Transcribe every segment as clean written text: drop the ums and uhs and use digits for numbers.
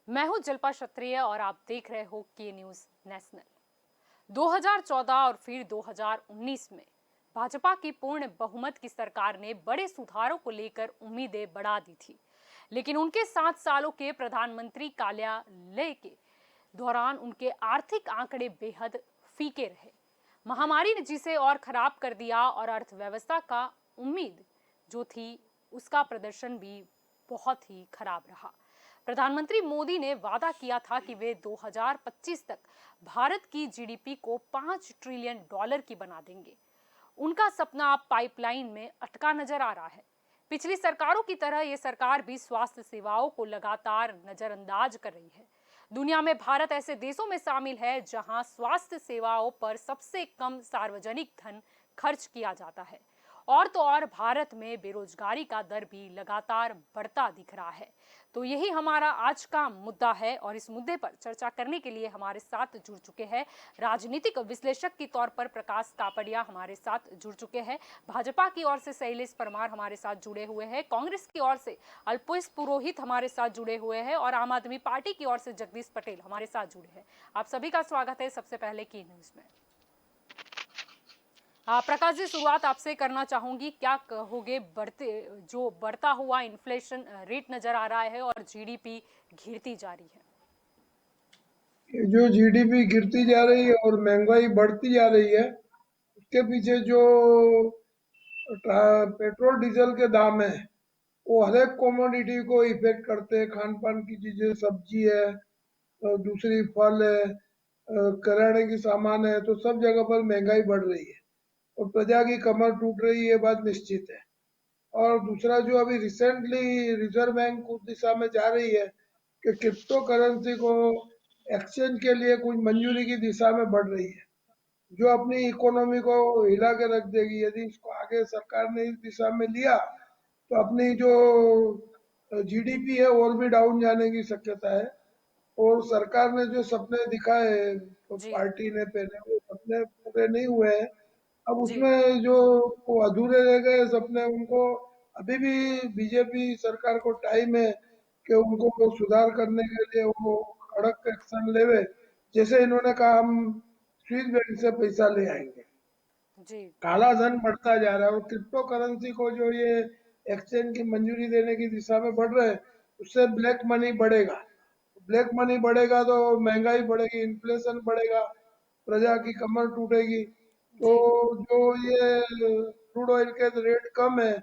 मैं हूं जल्पा क्षत्रिय और आप देख रहे हो के न्यूज नेशनल। 2014 और फिर 2019 में भाजपा की पूर्ण बहुमत की सरकार ने बड़े सुधारों को लेकर उम्मीदें बढ़ा दी थी, लेकिन उनके 7 सालों के प्रधानमंत्री कार्यालय के दौरान उनके आर्थिक आंकड़े बेहद फीके रहे। महामारी ने जिसे और खराब कर दिया और अर्थव्यवस्था का उम्मीद जो थी उसका प्रदर्शन भी बहुत ही खराब रहा। प्रधानमंत्री मोदी ने वादा किया था कि वे 2025 तक भारत की जीडीपी को $5 ट्रिलियन की बना देंगे। उनका सपना अब पाइपलाइन में अटका नजर आ रहा है। पिछली सरकारों की तरह ये सरकार भी स्वास्थ्य सेवाओं को लगातार नजरअंदाज कर रही है। दुनिया में भारत ऐसे देशों में शामिल है जहां स्वास्थ्य सेवाओं पर सबसे कम सार्वजनिक धन खर्च किया जाता है। और तो और भारत में बेरोजगारी का दर भी लगातार बढ़ता दिख रहा है। तो यही हमारा आज का मुद्दा है और इस मुद्दे पर चर्चा करने के लिए हमारे साथ जुड़ चुके हैं राजनीतिक विश्लेषक के तौर पर प्रकाश कापड़िया हमारे साथ जुड़ चुके हैं। भाजपा की ओर से शैलेश परमार हमारे साथ जुड़े हुए हैं, कांग्रेस की ओर से अल्पेश पुरोहित हमारे साथ जुड़े हुए हैं और आम आदमी पार्टी की ओर से जगदीश पटेल हमारे साथ जुड़े हैं। आप सभी का स्वागत है सबसे पहले की न्यूज में। प्रकाश जी, शुरुआत आपसे करना चाहूंगी। क्या कहोगे, बढ़ता हुआ इन्फ्लेशन रेट नजर आ रहा है और जीडीपी गिरती जा रही है। जो जीडीपी गिरती जा रही है और महंगाई बढ़ती जा रही है, उसके पीछे जो पेट्रोल डीजल के दाम है वो हर एक कॉमोडिटी को इफेक्ट करते हैं। खान पान की चीजें, सब्जी है, दूसरी फल है, किराने की सामान है, तो सब जगह पर महंगाई बढ़ रही है और प्रजा की कमर टूट रही है, ये बात निश्चित है। और दूसरा जो अभी रिसेंटली रिजर्व बैंक उस दिशा में जा रही है कि क्रिप्टो करेंसी को एक्सचेंज के लिए कुछ मंजूरी की दिशा में बढ़ रही है, जो अपनी इकोनॉमी को हिला के रख देगी। यदि इसको आगे सरकार ने इस दिशा में लिया तो अपनी जो जीडीपी है और भी डाउन जाने की शक्यता है। और सरकार ने जो सपने दिखाए तो जी पार्टी ने पहले, वो सपने पूरे नहीं हुए हैं। अब जी उसमें जो वो अधूरे रह गए सपने, उनको अभी भी बीजेपी सरकार को टाइम है कि उनको सुधार करने के लिए वो कड़क एक्शन लेवे। जैसे इन्होंने कहा, हम स्विस बैंक से पैसा ले आएंगे। जी काला धन बढ़ता जा रहा है और क्रिप्टो करेंसी को जो ये एक्सचेंज की मंजूरी देने की दिशा में बढ़ रहे हैं, उससे ब्लैक मनी बढ़ेगा। ब्लैक मनी बढ़ेगा तो महंगाई बढ़ेगी, इन्फ्लेशन बढ़ेगा, प्रजा की कमर टूटेगी। तो जी जो ये क्रूड ऑयल के रेट कम है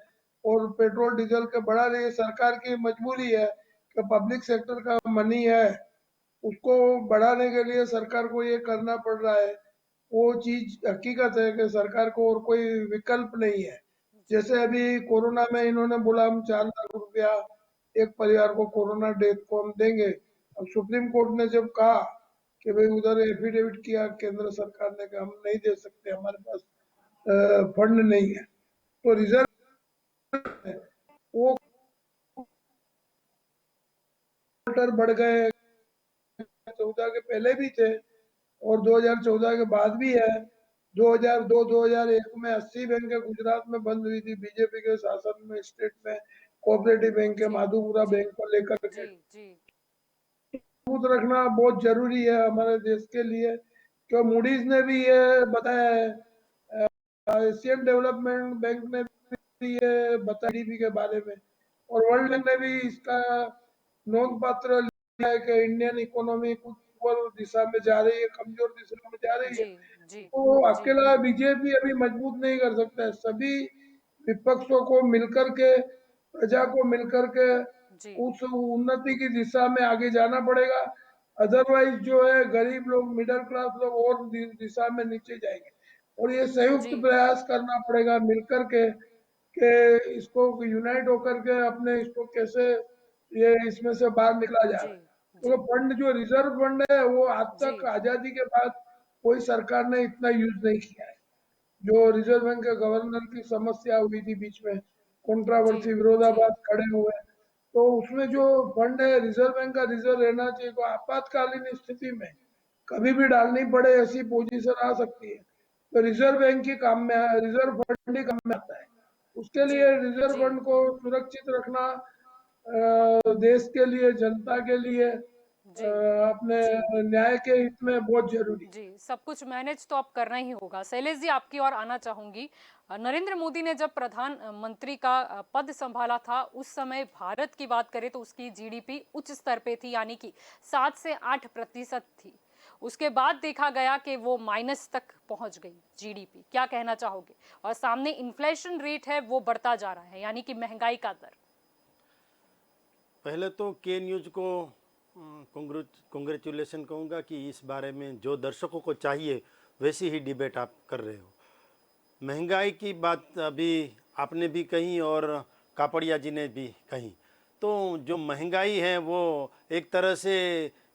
और पेट्रोल डीजल के बढ़ा रही है, सरकार की मजबूरी है कि पब्लिक सेक्टर का मनी है, उसको बढ़ाने के लिए सरकार को ये करना पड़ रहा है। वो चीज हकीकत है कि सरकार को और कोई विकल्प नहीं है। जी जैसे अभी कोरोना में इन्होंने बोला हम 4 लाख रुपया एक परिवार को कोरोना डेथ को हम देंगे। अब सुप्रीम कोर्ट ने जब कहा कि भाई, उधर एफिडेविट किया केंद्र सरकार ने कि हम नहीं दे सकते, हमारे पास फंड नहीं है, तो रिजर्व वो क्वार्टर बढ़ गए। 2014 के पहले भी थे और 2014 के बाद भी है। 2002-2001 में 80 बैंकें गुजरात में बंद हुई थी बीजेपी के शासन में, स्टेट में। कोऑपरेटिव बैंक, जी माधुपुरा जी बैंक को लेकर के जी जी मजबूत रखना बहुत जरूरी है हमारे देश के लिए। क्यों, मूडीज ने भी ये बताया है, एशियन डेवलपमेंट बैंक ने भी ये बताया जीडीपी के बारे में, और वर्ल्ड बैंक ने भी इसका नोंदपात्र लिया है कि इंडियन इकोनॉमी कुछ ऊपर दिशा में जा रही है, कमजोर दिशा में जा रही है। जी जी तो जी अकेला बीजेपी अभी मजबूत नहीं कर सकता है। सभी विपक्षों को मिलकर के, प्रजा को मिलकर के जी उस उन्नति की दिशा में आगे जाना पड़ेगा। अदरवाइज जो है गरीब लोग, मिडिल क्लास लोग और दिशा में नीचे जाएंगे। और ये संयुक्त जी प्रयास करना पड़ेगा मिलकर के कि इसको यूनाइट होकर के अपने इसको कैसे ये इसमें से बाहर निकला जा जी रहा है। जी तो फंड जो रिजर्व फंड है वो आज जी तक आजादी के बाद कोई सरकार ने इतना यूज नहीं किया है। जो रिजर्व बैंक के गवर्नर की समस्या हुई थी बीच में, जी कंट्रोवर्सी, जी विरोधाभास खड़े हुए, तो उसमें जो फंड है रिजर्व बैंक का, रिजर्व रहना चाहिए। तो आपातकालीन स्थिति में कभी भी डालनी पड़े ऐसी पोजीशन आ सकती है, तो रिजर्व बैंक ही काम में, रिजर्व फंड ही काम में आता है। उसके जी लिए रिजर्व जी फंड को सुरक्षित रखना देश के लिए, जनता के लिए जी अपने जी न्याय के हित में बहुत जरूरी है। जी, सब कुछ मैनेज तो अब करना ही होगा। शैलेश जी, आपकी ओर आना चाहूंगी। नरेंद्र मोदी ने जब प्रधानमंत्री का पद संभाला था, उस समय भारत की बात करें तो उसकी जीडीपी उच्च स्तर पे थी, यानी कि 7 से 8% थी। उसके बाद देखा गया कि वो माइनस तक पहुंच गई जीडीपी। क्या कहना चाहोगे? और सामने इन्फ्लेशन रेट है वो बढ़ता जा रहा है, यानी कि महंगाई का दर। पहले तो के न्यूज़ को कॉन्ग्रेचुलेशन कहूँगा कि इस बारे में जो दर्शकों को चाहिए वैसी ही डिबेट आप कर रहे हो। महंगाई की बात अभी आपने भी कही और कापड़िया जी ने भी कही। तो जो महंगाई है वो एक तरह से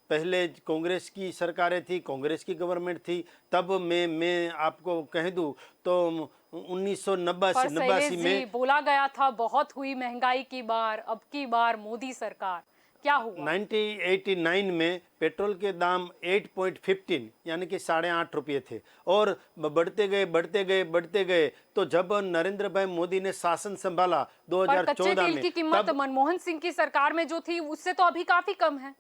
पहले कांग्रेस की सरकारें थी, कांग्रेस की गवर्नमेंट थी, तब मैं आपको कह दूं तो पर शैलेश 1989 जी, में बोला गया था बहुत हुई महंगाई की बार, अब की बार मोदी सरकार। क्या हुआ? 1989 में पेट्रोल के दाम 8.15 यानी कि 8.5 रुपये थे और बढ़ते गए बढ़ते गए बढ़ते गए। तो जब नरेंद्र भाई मोदी ने शासन संभाला पर कच्चे 2014 तेल में, की कीमत तब मनमोहन सिंह की सरकार में जो थी उससे तो अभी काफी कम है।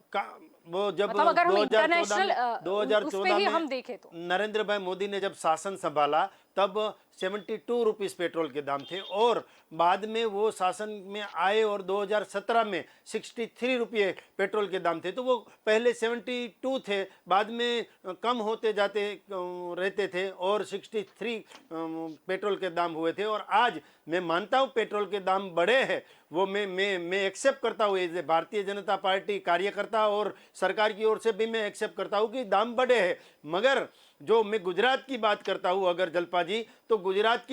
वो जब मतलब अगर हम 2014 इंटरनेशनल में उस पे 2014 ही में हम देखें तो नरेंद्र भाई मोदी ने जब शासन संभाला तब 72 रुपीस पेट्रोल के दाम थे और बाद में वो शासन में आए और 2017 में 63 रुपये पेट्रोल के दाम थे। तो वो पहले 72 थे, बाद में कम होते जाते रहते थे और 63 पेट्रोल के दाम हुए थे। और आज मैं मानता हूँ पेट्रोल के दाम बढ़े हैं, वो मैं एक्सेप्ट करता हूँ, as a Bharatiya Janata party कार्यकर्ता और सरकार की ओर से भी मैं एक्सेप्ट करता हूँ कि दाम बढ़े हैं। मगर जो मैं गुजरात की बात करता हूँ अगर जलपा जी, तो गुजरात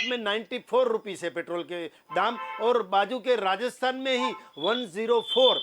में 94 रुपीस है पेट्रोल के दाम और बाजू के राजस्थान में ही 104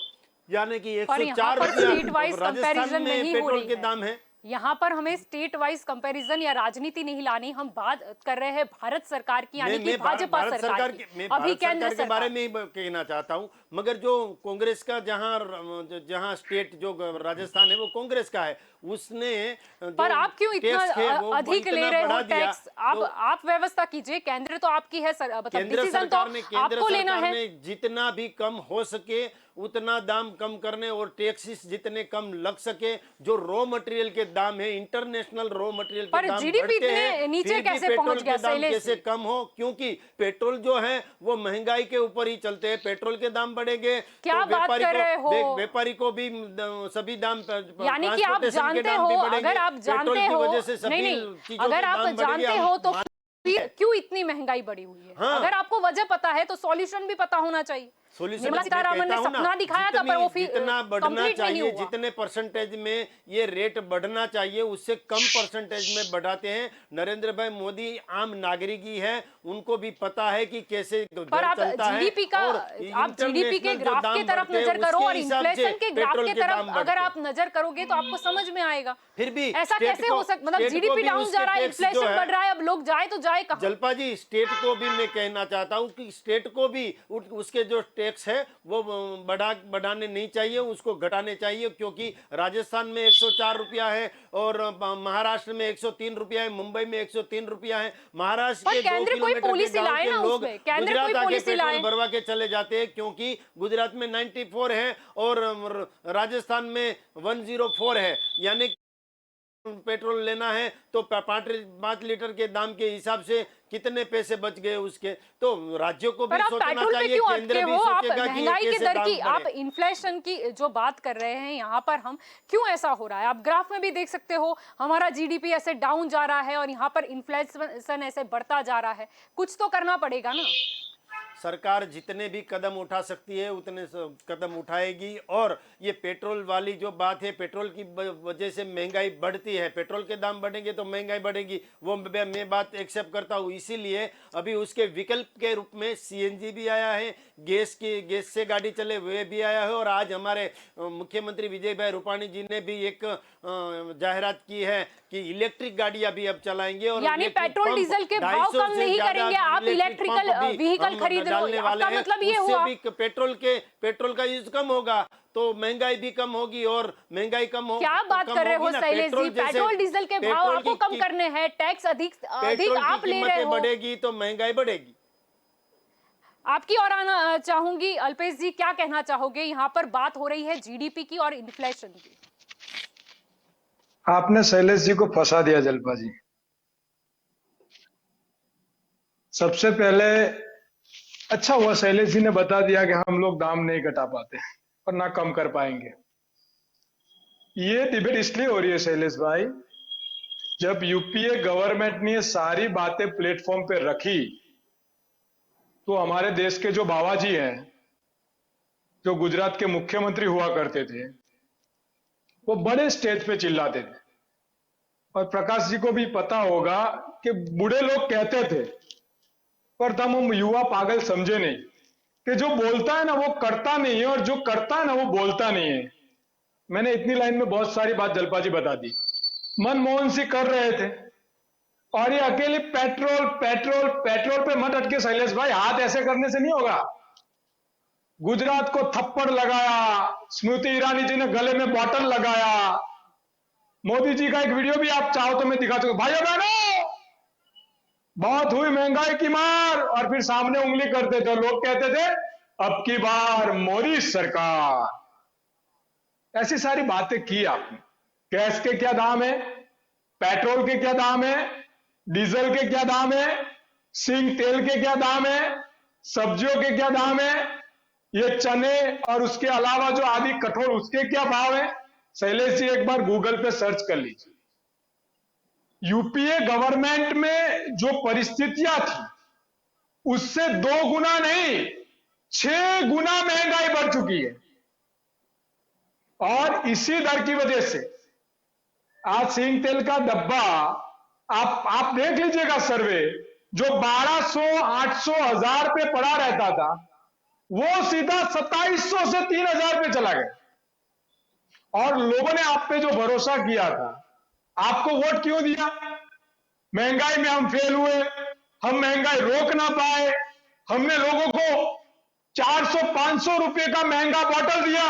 यानी कि पर यहाँ 104 पर स्टेट वाइज रुपया राजस्थान कंपैरिजन में नहीं हो पेट्रोल रही के है। दाम है। यहाँ पर हमें स्टेट वाइज कंपैरिजन या राजनीति नहीं लानी, हम बात कर रहे हैं भारत सरकार की, यानी कि भाजपा भारत सरकार के की, मैं अभी भारत केंद्र सरकार के बारे सरकार। में ही कहना चाहता हूं। मगर जो कांग्रेस का जहां स्टेट जो राजस्थान है वो कांग्रेस का है, उसने पर जो आप क्यों इतना टैक्स है वो अधिक ले इतना रहे हो बढ़ा दिया। टैक्स? आप व्यवस्था कीजिए, केंद्र तो आपकी है मतलब केंद्र डिसीजन तो केंद्र आपको लेना सरकार है। ने जितना भी कम हो सके उतना दाम कम करने और टैक्सेस जितने कम लग सके, जो रॉ मटेरियल के दाम है, इंटरनेशनल रॉ मटेरियल के पर दाम जीडीपी बढ़ते इतने हैं, नीचे फिर भी कैसे पेट्रोल पहुंच गया के दाम शैलेश कैसे जी? कम हो? क्योंकि पेट्रोल जो है वो महंगाई के ऊपर ही चलते हैं। पेट्रोल के दाम बढ़ेंगे क्या तो बात कर रहे हो? व्यापारी को भी सभी दाम, यानी कि आप ट्रांसपोर्टेशन के जानते दाम हो, भी बढ़ेंगे। अगर आप जानते पेट्रोल की हो, वजह से नहीं सभी नहीं, चीजों अगर के आप दाम बढ़ेंगे। जानते हो तो फिर क्यों इतनी महंगाई बढ़ी हुई है? हाँ। अगर आपको वजह पता है तो सॉल्यूशन भी पता होना चाहिए। सोल्यूशन निर्मला सीतारामन ने सपना दिखाया था पर वो फिर जितना बढ़ना कंप्लीट नहीं चाहिए, हुआ। जितने परसेंटेज में ये रेट बढ़ना चाहिए उससे कम परसेंटेज में बढ़ाते हैं। नरेंद्र भाई मोदी आम नागरिक ही है, उनको भी पता है कि कैसे पर आप जीडीपी का, आप जीडीपी के ग्राफ की तरफ नजर करो और इन्फ्लेशन के ग्राफ की तरफ अगर आप नजर करोगे तो आपको समझ में आएगा। फिर भी ऐसा कैसे हो सकता, मतलब जीडीपी डाउन जा रहा है, इन्फ्लेशन बढ़ रहा है, अब लोग जाए तो जाए कहां? जलपा जी, स्टेट को भी मैं कहना चाहता हूं कि स्टेट को भी उसके जो टैक्स है वो बढ़ाने नहीं चाहिए, उसको घटाने चाहिए। क्योंकि राजस्थान में 104 रुपया है और महाराष्ट्र में 103 रुपया है, मुंबई में 103 रुपया है। महाराष्ट्र के 2 किलोमीटर के गांव के लोग गुजरात आके पेट्रोल भरवा के चले जाते हैं, क्योंकि गुजरात में 94 है और राजस्थान में 104 है। यानी पेट्रोल लेना है तो 5 लीटर के दाम के हिसाब से कितने पैसे बच गए उसके। तो राज्यों को भी सोचना चाहिए, केंद्र भी सोचेगा कि महंगाई की दर की, आप बढ़े। इन्फ्लेशन की जो बात कर रहे हैं यहाँ पर, हम क्यों ऐसा हो रहा है? आप ग्राफ में भी देख सकते हो, हमारा जीडीपी ऐसे डाउन जा रहा है और यहाँ पर इन्फ्लेशन ऐसे बढ़ता जा रहा है। कुछ तो करना पड़ेगा ना। सरकार जितने भी कदम उठा सकती है उतने कदम उठाएगी। और ये पेट्रोल वाली जो बात है, पेट्रोल की वजह से महंगाई बढ़ती है, पेट्रोल के दाम बढ़ेंगे तो महंगाई बढ़ेगी, वो मैं बात एक्सेप्ट करता हूँ। इसीलिए अभी उसके विकल्प के रूप में सीएनजी भी आया है, गैस से गाड़ी चले वे भी आया है। और आज हमारे मुख्यमंत्री विजय भाई रूपाणी जी ने भी एक जाहिरात की है कि इलेक्ट्रिक गाड़ियां भी अब चलाएंगे। और यानी पेट्रोल डीजल के भाव कम नहीं करेंगे, आप इलेक्ट्रिकल व्हीकल खरीद रहे हो, आपका मतलब ये हुआ? भी पेट्रोल का यूज कम होगा तो महंगाई भी कम होगी और महंगाई कम हो। क्या बात कर रहे हो शैलेश जी? पेट्रोल डीजल के भाव आपको कम करने हैं, टैक्स अधिक आप ले रहे हो, बढ़ेगी तो महंगाई बढ़ेगी। आपकी और आना चाहूंगी अल्पेश जी, क्या कहना चाहोगे? यहाँ पर बात हो रही है जीडीपी की और इन्फ्लेशन की। आपने शैलेश जी को फंसा दिया जलपा जी। सबसे पहले अच्छा हुआ शैलेश जी ने बता दिया कि हम लोग दाम नहीं घटा पाते और ना कम कर पाएंगे। ये डिबेट इसलिए हो रही है शैलेश भाई, जब यूपीए गवर्नमेंट ने ये सारी बातें प्लेटफॉर्म पे रखी तो हमारे देश के जो बाबा जी हैं, जो गुजरात के मुख्यमंत्री हुआ करते थे, वो बड़े स्टेज पे चिल्लाते थे। और प्रकाश जी को भी पता होगा कि बूढ़े लोग कहते थे, पर तब हम युवा पागल समझे नहीं कि जो बोलता है ना वो करता नहीं है और जो करता है ना वो बोलता नहीं है। मैंने इतनी लाइन में बहुत सारी बात जलपा जी बता दी। मनमोहन सिंह कर रहे थे और ये अकेले पेट्रोल पेट्रोल पेट्रोल पे मत अटके शैलेश भाई, हाथ ऐसे करने से नहीं होगा। गुजरात को थप्पड़ लगाया, स्मृति ईरानी जी ने गले में बॉटल लगाया। मोदी जी का एक वीडियो भी आप चाहो तो मैं दिखा सकता हूं। भाइयों बहनों, बहुत हुई महंगाई की मार, और फिर सामने उंगली करते थे। लोग कहते थे अब की बार मोदी सरकार। ऐसी सारी बातें की आपने। गैस के क्या दाम है, पेट्रोल के क्या दाम है, डीजल के क्या दाम है, सिंग तेल के क्या दाम है, सब्जियों के क्या दाम है, ये चने और उसके अलावा जो आदि कठोर उसके क्या भाव है। शैलेश जी एक बार गूगल पे सर्च कर लीजिए। यूपीए गवर्नमेंट में जो परिस्थितियां थी उससे 2 गुना नहीं 6 गुना महंगाई बढ़ चुकी है। और इसी दर की वजह से आज सिंग तेल का डब्बा आप देख लीजिएगा सर्वे, जो 1200, 800, 1000 पे पड़ा रहता था वो सीधा 2700 से 3000 पे चला गया। और लोगों ने आप पे जो भरोसा किया था, आपको वोट क्यों दिया? महंगाई में हम फेल हुए, हम महंगाई रोक ना पाए, हमने लोगों को 400-500 रुपए का महंगा बॉटल दिया,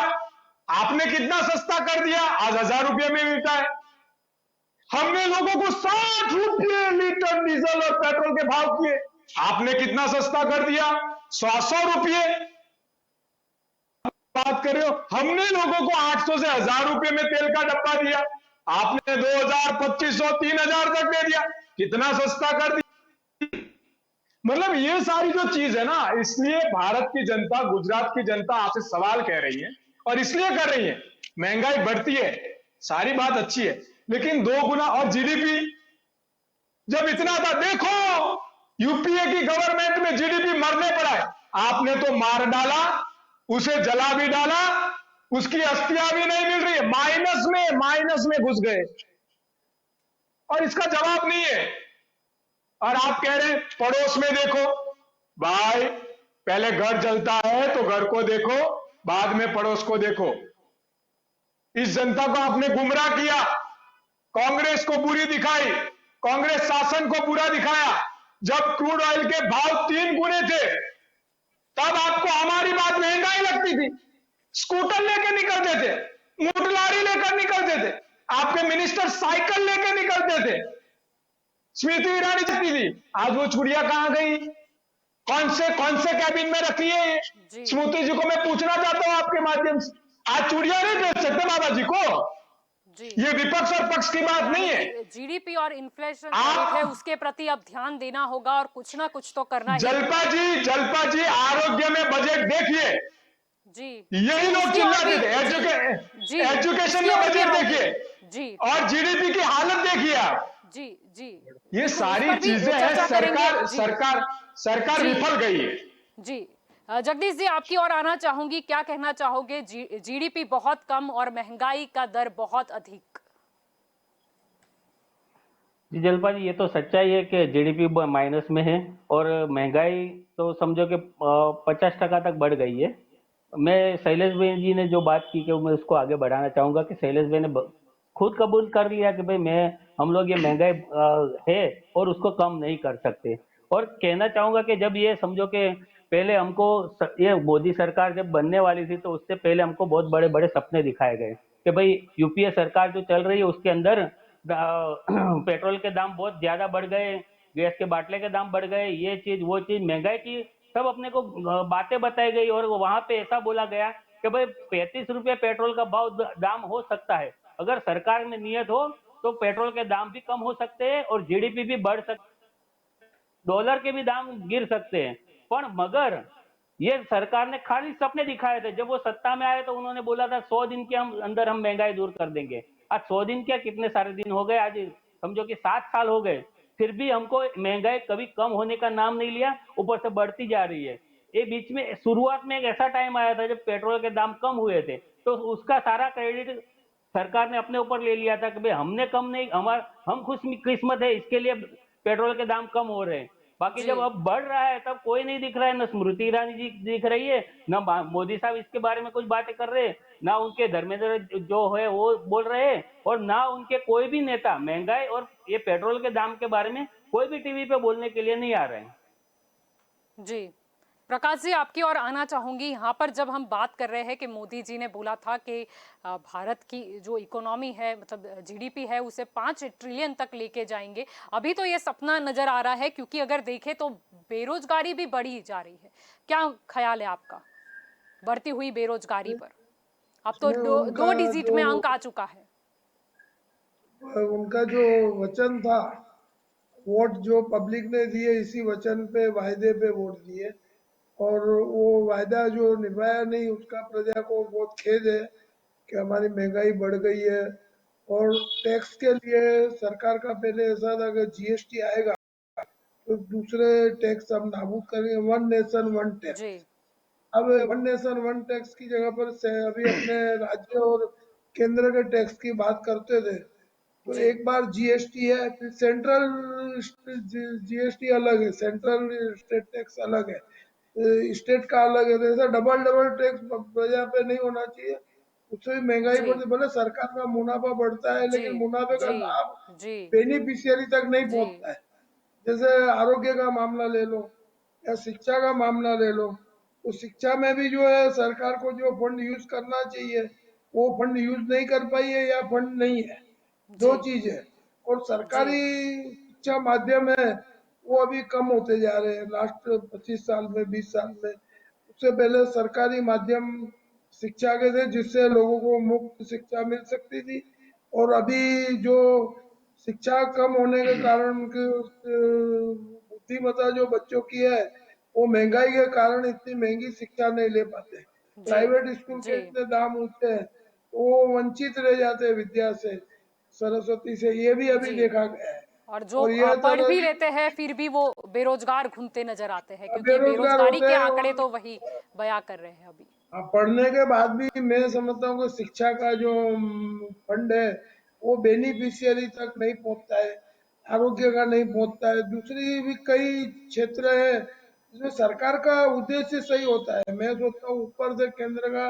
आपने कितना सस्ता कर दिया, आज 1000 रुपये में मिलता है। हमने लोगों को 60 रुपये लीटर डीजल और पेट्रोल के भाव किए, आपने कितना सस्ता कर दिया, 100 रुपये बात कर रहे हो। हमने लोगों को 800 से 1000 रुपये में तेल का डब्बा दिया, आपने 2000, 2500, 3000 तक दे दिया, कितना सस्ता कर दिया। मतलब ये सारी जो चीज है ना, इसलिए भारत की जनता, गुजरात की जनता आपसे सवाल कह रही है और इसलिए कर रही है। महंगाई बढ़ती है, सारी बात अच्छी है, लेकिन 2 गुना। और जीडीपी जब इतना था, देखो यूपीए की गवर्नमेंट में जीडीपी मरने पड़ा है, आपने तो मार डाला, उसे जला भी डाला, उसकी अस्थियां भी नहीं मिल रही है, माइनस में घुस गए और इसका जवाब नहीं है। और आप कह रहे हैं पड़ोस में देखो। भाई पहले घर जलता है तो घर को देखो, बाद में पड़ोस को देखो। इस जनता को आपने गुमराह किया, कांग्रेस को बुरी दिखाई, कांग्रेस शासन को बुरा दिखाया। जब क्रूड ऑयल के भाव 3 गुने थे तब आपको हमारी बात महंगाई लगती थी, स्कूटर लेके निकलते थे, मोटलारी लेकर निकलते थे, आपके मिनिस्टर साइकिल लेके निकलते थे, स्मृति ईरानी जीती थी। आज वो चुड़िया कहां गई? कौन से कैबिन में रखी है? स्मृति जी को मैं पूछना चाहता हूं आपके माध्यम से, आज चुड़िया नहीं बेच सकते बाबा जी को। जी। ये विपक्ष और पक्ष की बात नहीं है। जीडीपी और इन्फ्लेशन है, उसके प्रति अब ध्यान देना होगा और कुछ ना कुछ तो करना है। जलपा जी आरोग्य में बजट देखिए जी, यही लोग चिल्लाते थे। एजुकेशन में बजट देखिए जी, और जीडीपी की हालत देखिए आप। जी जी, ये सारी चीजें हैं, सरकार विफल गई है। जी जगदीश जी, आपकी ओर आना चाहूंगी, क्या कहना चाहोगे? जीडीपी बहुत कम और महंगाई का दर बहुत अधिक। जी जलपा जी, ये तो सच्चाई है कि जीडीपी माइनस में है और महंगाई तो समझो कि 50% तक बढ़ गई है। मैं शैलेश भाई जी ने जो बात की कि मैं उसको आगे बढ़ाना चाहूंगा कि शैलेश भाई ने खुद कबूल कर लिया कि भाई हम लोग ये महंगाई है और उसको कम नहीं कर सकते। और कहना चाहूंगा कि जब ये समझो कि पहले हमको ये मोदी सरकार जब बनने वाली थी तो उससे पहले हमको बहुत बड़े बड़े सपने दिखाए गए कि भाई यूपीए सरकार जो चल रही है उसके अंदर पेट्रोल के दाम बहुत ज्यादा बढ़ गए, गैस के बाटले के दाम बढ़ गए, ये चीज वो चीज, महंगाई की सब अपने को बातें बताई गई और वहां पे ऐसा बोला गया कि भाई 35 रुपये पेट्रोल का दाम हो सकता है। अगर सरकार में नियत हो तो पेट्रोल के दाम भी कम हो सकते हैं और जीडीपी भी बढ़ सकती, डॉलर के भी दाम गिर सकते हैं। पर मगर ये सरकार ने खाली सपने दिखाए थे। जब वो सत्ता में आए तो उन्होंने बोला था 100 दिन के अंदर हम महंगाई दूर कर देंगे। आज 100 दिन क्या, कितने सारे दिन हो गए, आज समझो कि 7 साल हो गए, फिर भी हमको महंगाई कभी कम होने का नाम नहीं लिया, ऊपर से बढ़ती जा रही है। ये बीच में शुरुआत में एक ऐसा टाइम आया था जब पेट्रोल के दाम कम हुए थे, तो उसका सारा क्रेडिट सरकार ने अपने ऊपर ले लिया था कि भाई हमने कम नहीं, हम खुश किस्मत है, इसके लिए पेट्रोल के दाम कम हो रहे हैं। बाकी जी जब अब बढ़ रहा है तब कोई नहीं दिख रहा है, न स्मृति ईरानी जी दिख रही है, न मोदी साहब इसके बारे में कुछ बातें कर रहे हैं, ना उनके धर्मेंद्र जो है वो बोल रहे हैं, और ना उनके कोई भी नेता महंगाई और ये पेट्रोल के दाम के बारे में कोई भी टीवी पे बोलने के लिए नहीं आ रहे हैं। जी प्रकाश जी, आपकी ओर आना चाहूंगी। यहाँ पर जब हम बात कर रहे हैं कि मोदी जी ने बोला था कि भारत की जो इकोनॉमी है, मतलब जीडीपी है, उसे 5 ट्रिलियन तक लेके जाएंगे। अभी तो ये सपना नजर आ रहा है, क्योंकि अगर देखें तो बेरोजगारी भी बढ़ी जा रही है। क्या ख्याल है आपका बढ़ती हुई बेरोजगारी पर? अब तो इसमें दो डिजिट में अंक आ चुका है। उनका जो वचन था, वोट जो पब्लिक ने दिए इसी वचन पे, वायदे पे वोट दिए, और वो वायदा जो निभाया नहीं, उसका प्रजा को बहुत खेद है कि हमारी महंगाई बढ़ गई है। और टैक्स के लिए सरकार का पहले ऐसा था कि जीएसटी आएगा तो दूसरे टैक्स हम नाबूद करेंगे, वन नेशन वन टैक्स। जी अब वन नेशन वन टैक्स की जगह पर अभी अपने राज्य और केंद्र के टैक्स की बात करते थे। तो जी एक बार जीएसटी है, फिर सेंट्रल जीएसटी अलग है, सेंट्रल स्टेट टैक्स अलग है, स्टेट का अलग है। तो ऐसा डबल डबल टैक्स प्रजा पे नहीं होना चाहिए, उससे भी महंगाई जी बढ़ती। भले सरकार का मुनाफा बढ़ता है, जी लेकिन मुनाफे का जी लाभ जी बेनिफिशियरी तक नहीं जी पहुंचता है। जैसे आरोग्य का मामला ले लो या शिक्षा का मामला ले लो, तो शिक्षा में भी जो है सरकार को जो फंड यूज करना चाहिए वो फंड यूज नहीं कर पाई है, या फंड नहीं है, जी दो चीज है। और जी सरकारी शिक्षा माध्यम है वो अभी कम होते जा रहे हैं लास्ट 25 साल में, 20 साल में। उससे पहले सरकारी माध्यम शिक्षा के थे जिससे लोगों को मुफ्त शिक्षा मिल सकती थी। और अभी जो शिक्षा कम होने के कारण उनकी बुद्धिमत्ता जो बच्चों की है, वो महंगाई के कारण इतनी महंगी शिक्षा नहीं ले पाते। जी प्राइवेट स्कूल के जी इतने दाम ऊंचे हैं तो वो वंचित रह जाते हैं विद्या से, सरस्वती से। ये भी अभी जी देखा गया है। और जो और यह पढ़ था भी कि लेते हैं फिर भी वो बेरोजगार घूमते नजर आते हैं, क्योंकि बेरोजगार बेरोजगारी होते के हैं। आंकड़े और तो वही बयां कर रहे हैं अभी। पढ़ने के बाद भी मैं समझता हूँ कि शिक्षा का जो फंड है वो बेनिफिशियरी तक नहीं पहुंचता है, आरोग्य का नहीं पहुंचता है। दूसरी भी कई क्षेत्र है जिसमें सरकार का उद्देश्य सही होता है, मैं सोचता हूँ ऊपर से केंद्र का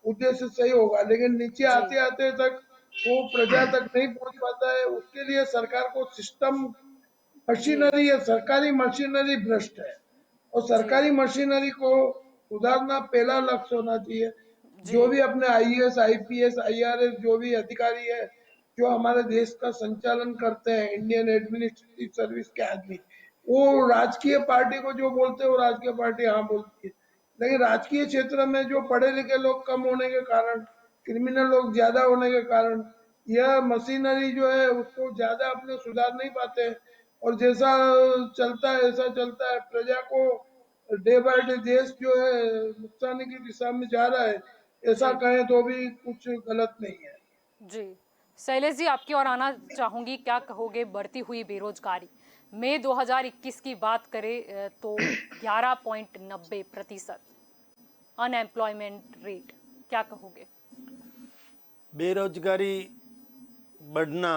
उद्देश्य सही होगा, लेकिन नीचे जी आते आते तक वो प्रजा तक नहीं पहुंच पाता है। उसके लिए सरकार को सिस्टम, जी मशीनरी है, सरकारी मशीनरी भ्रष्ट है, और जी सरकारी मशीनरी को सुधारना पहला लक्ष्य होना चाहिए। जी जो भी अपने आईएएस, आईपीएस, आईआरएस जो भी अधिकारी है जो हमारे देश का संचालन करते हैं, इंडियन एडमिनिस्ट्रेटिव सर्विस के आदमी, वो राजकीय पार्टी को जो बोलते हैं वो राजकीय पार्टी हाँ बोलती है। लेकिन राजकीय क्षेत्र में जो पढ़े लिखे लोग कम होने के कारण, क्रिमिनल लोग ज्यादा होने के कारण, यह मशीनरी जो है उसको ज्यादा अपने सुधार नहीं पाते हैं। और जैसा चलता है ऐसा चलता है, प्रजा को डे बाय डे देश जो है नुकसान की दिशा में जा रहा है, ऐसा जी कहें तो भी कुछ गलत नहीं है। जी शैलेश जी, आपकी ओर आना चाहूंगी। क्या कहोगे बढ़ती हुई बेरोजगारी? मई 2021 की बात करें तो 11.90% अनएम्प्लॉयमेंट रेट, क्या कहोगे? बेरोजगारी बढ़ना,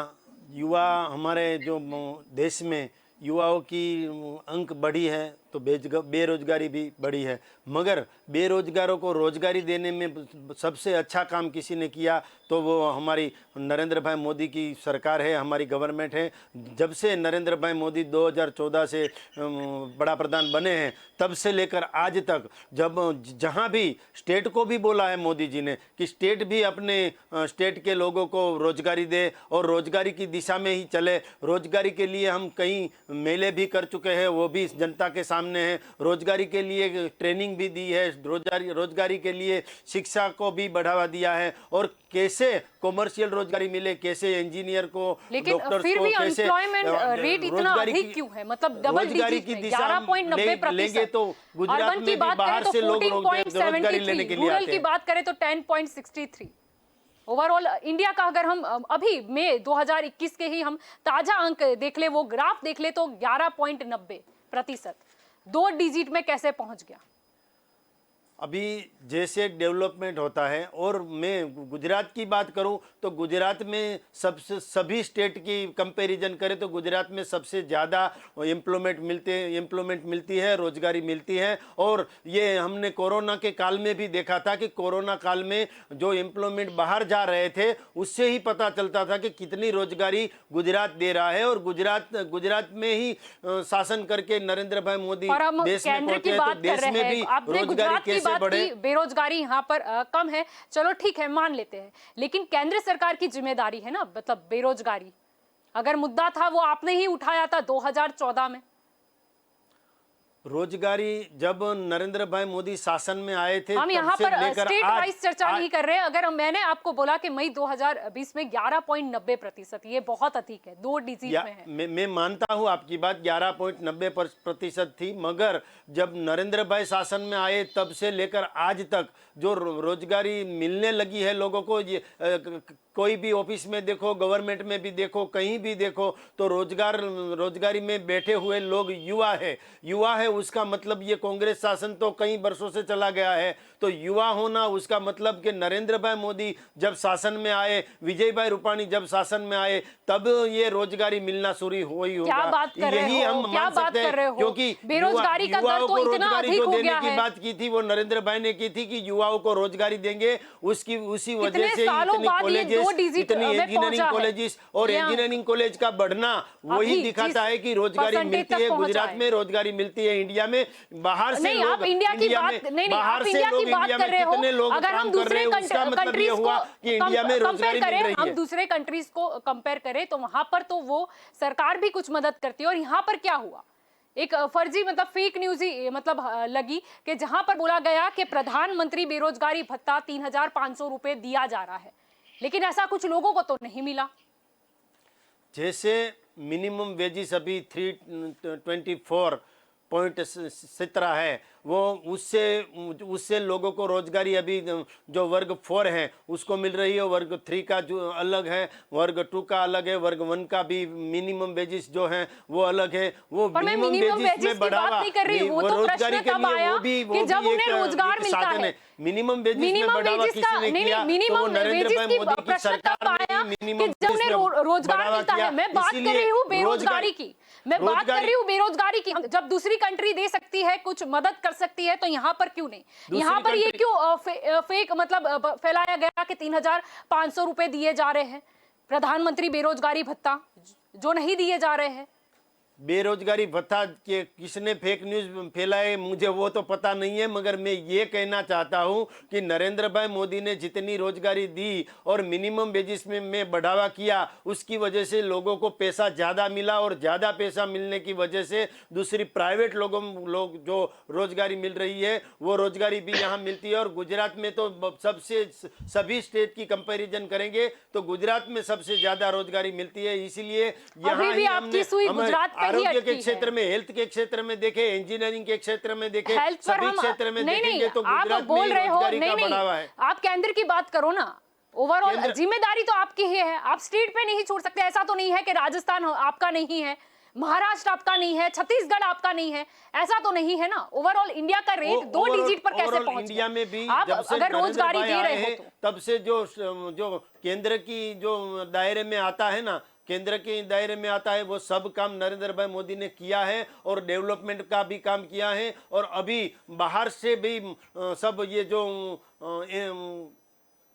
युवा हमारे जो देश में युवाओं की अंक बढ़ी है तो बेरोजगारी भी बढ़ी है। मगर बेरोजगारों को रोजगारी देने में सबसे अच्छा काम किसी ने किया तो वो हमारी नरेंद्र भाई मोदी की सरकार है, हमारी गवर्नमेंट है। जब से नरेंद्र भाई मोदी 2014 से बड़ा प्रधान बने हैं तब से लेकर आज तक, जब जहाँ भी स्टेट को भी बोला है मोदी जी ने कि स्टेट भी अपने स्टेट के लोगों को रोजगारी दे और रोजगारी की दिशा में ही चले। रोजगारी के लिए हम कई मेले भी कर चुके हैं, वो भी जनता के सामने सामने है। रोजगारी के लिए ट्रेनिंग भी दी है, रोजगारी के लिए शिक्षा को भी बढ़ावा दिया है, और कैसे कॉमर्शियल रोजगारी मिले, कैसे इंजीनियर को, लेकिन डॉक्टर्स फिर को, भी कैसे अनएम्प्लॉयमेंट रेट इतना रोजगारी अधिक की- क्यों है? मतलब डबल रोजगारी डिजिट की में दिशा 11.90% लेंगे तो गुजरात अर्बन में की भी बात बाहर करें तो से लोग रोजगारी लेने 14.73, के लिए रूरल आते की हैं। बात करें तो 10.63। ओवरऑल इंडिया का अगर हम अभी मई 2021 के ही हम ताजा अंक देख ले, वो ग्राफ देख ले, तो 11.90%, 2 डिजिट में कैसे पहुंच गया? अभी जैसे डेवलपमेंट होता है, और मैं गुजरात की बात करूं तो गुजरात में सबसे, सभी स्टेट की कंपैरिजन करें तो गुजरात में सबसे ज़्यादा एम्प्लॉयमेंट मिलती है, रोजगारी मिलती है। और ये हमने कोरोना के काल में भी देखा था कि कोरोना काल में जो एम्प्लॉयमेंट बाहर जा रहे थे उससे ही पता चलता था कि कितनी रोजगारी गुजरात दे रहा है। और गुजरात में ही शासन करके नरेंद्र भाई मोदी और हम देश में केंद्र पहुंचे की तो बात कर देश रहे में हैं, भी आपने रोजगारी गुजरात की कैसे बात बढ़े। की, बेरोजगारी यहाँ पर कम है, चलो ठीक है, मान लेते हैं, लेकिन केंद्र सरकार की जिम्मेदारी है ना, मतलब बेरोजगारी अगर मुद्दा था वो आपने ही उठाया था 2014 में। रोजगारी जब नरेंद्र भाई मोदी शासन में आए थे हम तब यहाँ से पर लेकर स्टेट आज वाइज चर्चा नहीं कर रहे हैं। अगर मैंने आपको बोला कि मई 2020 में 11.90%, ये बहुत अधिक है, 2 डिजिट में है। मैं मानता हूं आपकी बात, 11.90% थी, मगर जब नरेंद्र भाई शासन में आए तब से लेकर आज तक जो रोजगारी मिलने लगी है लोगों को, ये कोई भी ऑफिस में देखो, गवर्नमेंट में भी देखो, कहीं भी देखो, तो रोजगारी में बैठे हुए लोग युवा है। उसका मतलब ये कांग्रेस शासन तो कई वर्षों से चला गया है, तो युवा होना उसका मतलब कि नरेंद्र भाई मोदी जब शासन में आए, विजय भाई रूपाणी जब शासन में आए, तब ये रोजगारी मिलना शुरू हुई होगा। क्या बात कर रहे यही हो? हम क्या मान बात सकते कर रहे हैं, हो? क्योंकि बेरोजगारी का दर युवाओं तो को इतना रोजगारी अधिक जो हो देने गया की है। बात की थी वो नरेंद्र भाई ने की थी कि युवाओं को रोजगारी देंगे, उसी वजह कितने से ही सालों इतनी बाद ये कॉलेजेस, 2 डिजिट इतनी में इंजीनियरिंग पहुंचा है। कॉलेजेस और ये इंजीनियरिंग कॉलेज का बढ़ना वही अभी दिखाता जिस है कि रोजगारी परसेंटेज मिलती तक है, पहुंचा गुजरात है। में रोजगारी मिलती है। इंडिया में बाहर से नहीं, लोग, आप इंडिया की इंडिया बात में नहीं, बाहर आप से इंडिया की लोग बात इंडिया कर में रहे हो। कितने लोग अगर हम काम कर रहे दूसरे हैं, उसका मतलब ये कंट्रीज हुआ कि इंडिया में को रोजगारी कंपेयर मिल करें, रही हम है। दूसरे कंट्रीज को कंपेयर करें तो वहां पर तो वो सरकार भी कुछ मदद करती है। और यहाँ पर क्या हुआ, एक फर्जी मतलब फेक न्यूज ही मतलब लगी कि जहां पर बोला गया कि प्रधानमंत्री बेरोजगारी भत्ता 3,500 रुपए दिया जा रहा है, लेकिन ऐसा कुछ लोगों को तो नहीं मिला। जैसे मिनिमम वेजेस अभी 324.17 है, वो उससे लोगों को रोजगारी अभी जो वर्ग 4 है उसको मिल रही है, वर्ग 3 का जो अलग है, वर्ग 2 का अलग है, वर्ग 1 का भी मिनिमम वेजेस जो है वो अलग है। वो पर मैं मिनिमम वेजेस की बात नहीं कर रही, वो तो प्रश्न तब आया कि जब उन्हें रोजगार मिलता है। मिनिमम वेजेस में बढ़ावा किसने किया? तो वो नरेंद्र भाई मोदी की सरकार ने मिनिमम जब उन्हें रोजगार मिलता है। मैं बात कर रही हूँ बेरोजगारी की, मैं बात कर रही हूँ बेरोजगारी की। जब दूसरी कंट्री दे सकती है, कुछ मदद कर सकती है, तो यहाँ पर क्यों नहीं? यहाँ पर ये क्यों फेक मतलब फैलाया गया कि 3,500 रुपए दिए जा रहे हैं, प्रधानमंत्री बेरोजगारी भत्ता जो नहीं दिए जा रहे हैं। बेरोजगारी भत्ता के किसने फेक न्यूज फैलाए मुझे वो तो पता नहीं है, मगर मैं ये कहना चाहता हूँ कि नरेंद्र भाई मोदी ने जितनी रोजगारी दी और मिनिमम वेजेस में बढ़ावा किया, उसकी वजह से लोगों को पैसा ज़्यादा मिला, और ज़्यादा पैसा मिलने की वजह से दूसरी प्राइवेट लोग जो रोजगारी मिल रही है वो रोजगारी भी यहाँ मिलती है। और गुजरात में तो सभी स्टेट की कंपेरिजन करेंगे तो गुजरात में सबसे ज़्यादा रोजगारी मिलती है। इसीलिए यहाँ भी आपकी सुई गुजरात आरोग्य के क्षेत्र में, हेल्थ के क्षेत्र में देखे, इंजीनियरिंग के क्षेत्र में देखे, सभी क्षेत्र में देखेंगे तो गुजरात में रोजगारी का बढ़ावा है। आप केंद्र की बात करो ना, ओवरऑल जिम्मेदारी तो आपकी ही है, आप स्टेट पे नहीं छोड़ सकते। ऐसा तो नहीं है कि राजस्थान आपका नहीं है, महाराष्ट्र आपका नहीं है, छत्तीसगढ़ आपका नहीं है, ऐसा तो नहीं है ना। ओवरऑल इंडिया का रेट 2 डिजिट पर कैसे पहुंच इंडिया में भी आप जब से अगर रोजगारी दे रहे हो तो तब से जो केंद्र की जो दायरे में आता है ना, केंद्र के दायरे में आता है, वो सब काम नरेंद्र भाई मोदी ने किया है और डेवलपमेंट का भी काम किया है। और अभी बाहर से भी सब ये जो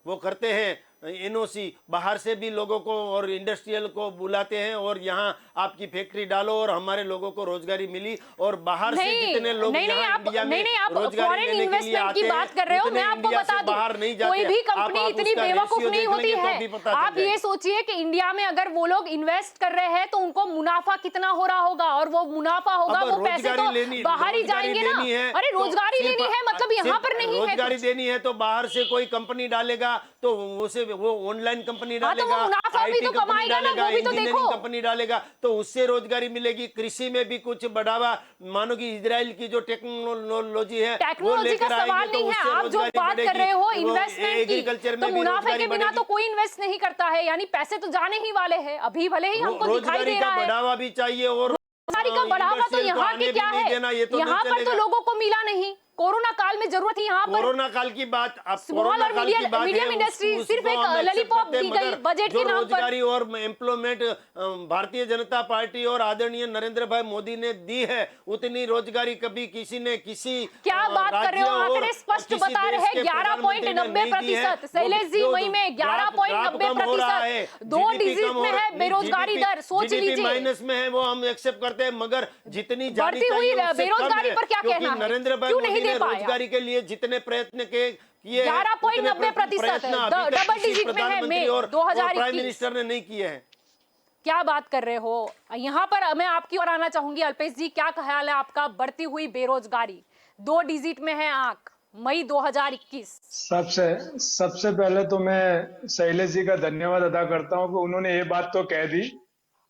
वो करते हैं एनओसी बाहर से भी लोगों को और इंडस्ट्रियल को बुलाते हैं और यहाँ आपकी फैक्ट्री डालो और हमारे लोगों को रोजगारी मिली और बाहर से जितने लोग यहाँ इंडिया में रोजगारी लेने के लिए आते हैं बात कर रहे हो, मैं आपको बता दूं, बाहर नहीं जाते। कोई भी कंपनी इतनी बेवकूफ नहीं होती है। आप ये सोचिए सोचिए कि इंडिया में अगर वो लोग इन्वेस्ट कर रहे हैं तो उनको मुनाफा कितना हो रहा होगा, और वो मुनाफा होगा, वो पैसे तो बाहर ही जाएंगे ना। अरे रोजगारी लेनी है मतलब यहाँ पर नहीं है। रोजगारी देनी है तो बाहर से कोई कंपनी डालेगा तो वो ऑनलाइन कंपनी डालेगा, मुनाफा भी तो कमाएगा ना, वो भी तो देखो। कंपनी डालेगा तो उससे रोजगारी मिलेगी। कृषि में भी कुछ बढ़ावा, मानो कि इजराइल की जो टेक्नोलॉजी है वो लेकर आएंगे तो उससे आप जो बात कर रहे हो इन्वेस्टमेंट की, एग्रीकल्चर तो में भी मुनाफे रोजगारी के बिना तो कोई इन्वेस्ट नहीं करता है, यानी पैसे तो जाने ही वाले हैं। अभी भले ही हमको दिखाई दे रहा है बढ़ावा भी चाहिए और रोजगारी का बढ़ावा तो यहाँ की क्या है, यहाँ पर तो लोगों को मिला नहीं। कोरोना काल में जरूरत थी यहाँ पर। कोरोना काल की बात, अब स्मॉल कोरोना और काल की बात मीडियम है, इंडस्ट्री उसको सिर्फ एक हम accept लॉलीपॉप करते हैं, दी गई मगर बजट जो के नाम पर। रोजगारी और एम्प्लॉयमेंट भारतीय जनता पार्टी और आदरणीय नरेंद्र भाई मोदी ने दी है, उतनी रोजगारी कभी किसी ने किसी क्या बात कर रहे हो? आंकड़े स्पष्ट बता रहे हैं 11.90%। शैलेश जी वही में 11.90%, 2 डिजिट में है बेरोजगारी दर। सोच लीजिए, माइनस में है, वो हम एक्सेप्ट करते हैं, मगर जितनी बढ़ती हुई बेरोजगारी पर क्या कहना है? नरेंद्र भाई क्यों नहीं मोदी दे ने पाए? रोजगारी के लिए जितने प्रयत्न किए 11.90%, डबल डिजिट में है मई 2021। प्राइम मिनिस्टर ने नहीं किए हैं। क्या बात कर रहे हो? यहाँ पर मैं आपकी ओर आना चाहूंगी। अल्पेश जी, क्या ख्याल है आपका? बढ़ती हुई बेरोजगारी 2 डिजिट में है आंक, मई 2021। सबसे पहले तो मैं शैलेश जी का धन्यवाद अदा करता हूं कि उन्होंने ये बात तो कह दी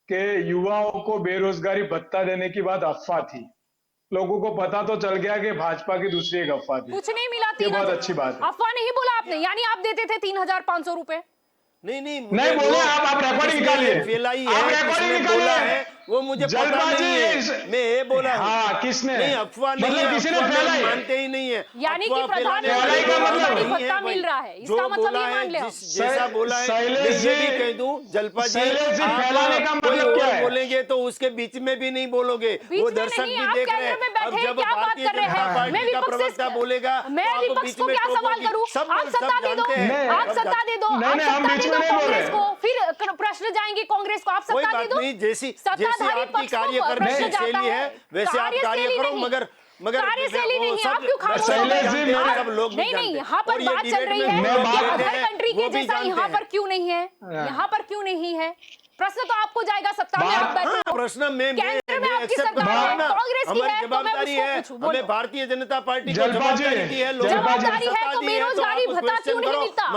कि युवाओं को बेरोजगारी भत्ता देने की बात अफवाह थी। लोगों को पता तो चल गया कि भाजपा की दूसरी एक अफवाह थी। कुछ नहीं मिला। ये बहुत अच्छी बात है। अफवाह नहीं बोला आपने, यानी आप देते थे 3500 रुपए। नहीं बोले आप रिकॉर्डिंग निकालिए, फैलाई आप है, रिकॉर्डिंग किसने बोला निकालिए। है वो मुझे पता जल्दबाजी नहीं है, मैं ये बोला हूं। हाँ, किसने? नहीं, अफवाह नहीं मतलब है, किसी ने अफवाह फैलाई? मानते ही नहीं है। यानी कि अफवाह प्रधानमंत्री फैलाने का वाले मतलब नहीं है भत्ता भाई। मिल रहा है, इसका जो मतलब बोला ये है, मान लो। जैसा बोला है, मैं शैलेश ये भी जी, कह दूं, जलपा जी, शैलेश जी, आप फैलाने का कोई मतलब क्या और है? बोलेंगे तो उसके बीच में भी नहीं बोलोगे, बीच वो में दर्शक नहीं, भी आप देख रहे कैमरे में हैं। बैठे अब हैं, जब क्या बात भारतीय कर रहे जनता हैं? पार्टी मैं का विपक्ष से- प्रवक्ता बोलेगा मैं तो आप विपक्ष बीच को में क्या सवाल टोकोगे। करूं? सब आप सत्ता दे दो, जानते हैं। आप सत्ता दे दो, नहीं, आप नहीं, हम सत्ता बीच दे में दो नहीं बोल कांग्रेस रहे। को, फिर प्रश्न जाएंगे कांग्रेस को। आप कोई सत्ता दे बात दो, नहीं, जैसी सत्ताधारी आपकी पक्ष को कार्य करने प्रश्न की जाता शैली है वैसे आप कार्य कार्यशैली करो, नहीं। मगर कार्यशैली वो नहीं, सब- आप क्यों खामोश हो शैलेश गए? जी, आप- सब लोग भी नहीं जानते हैं। यहाँ पर और ये बात चल डिबेट रही में है जो लोग कि जानते अदर हैं, कंट्री वो के भी जैसा जानते यहाँ हैं। पर क्यों नहीं है? यहाँ पर क्यों नहीं है? प्रश्न तो आपको जाएगा, सत्ता में आप बैठे हाँ, हो। प्रश्न में केंद्र में आपकी accept सरकार करूंगा है, ना। कांग्रेस की हमारी है, तो मैं जवाबदारी उसको है, पूछूं, बोलो। हमें भारतीय जनता पार्टी को जलपा जी, जवाबदारी दी है, लोगों जलपा को जी। जवाबदारी है सत्ता तो दी है, बेरोजगारी आप भत्ता क्यों question नहीं करो। मिलता?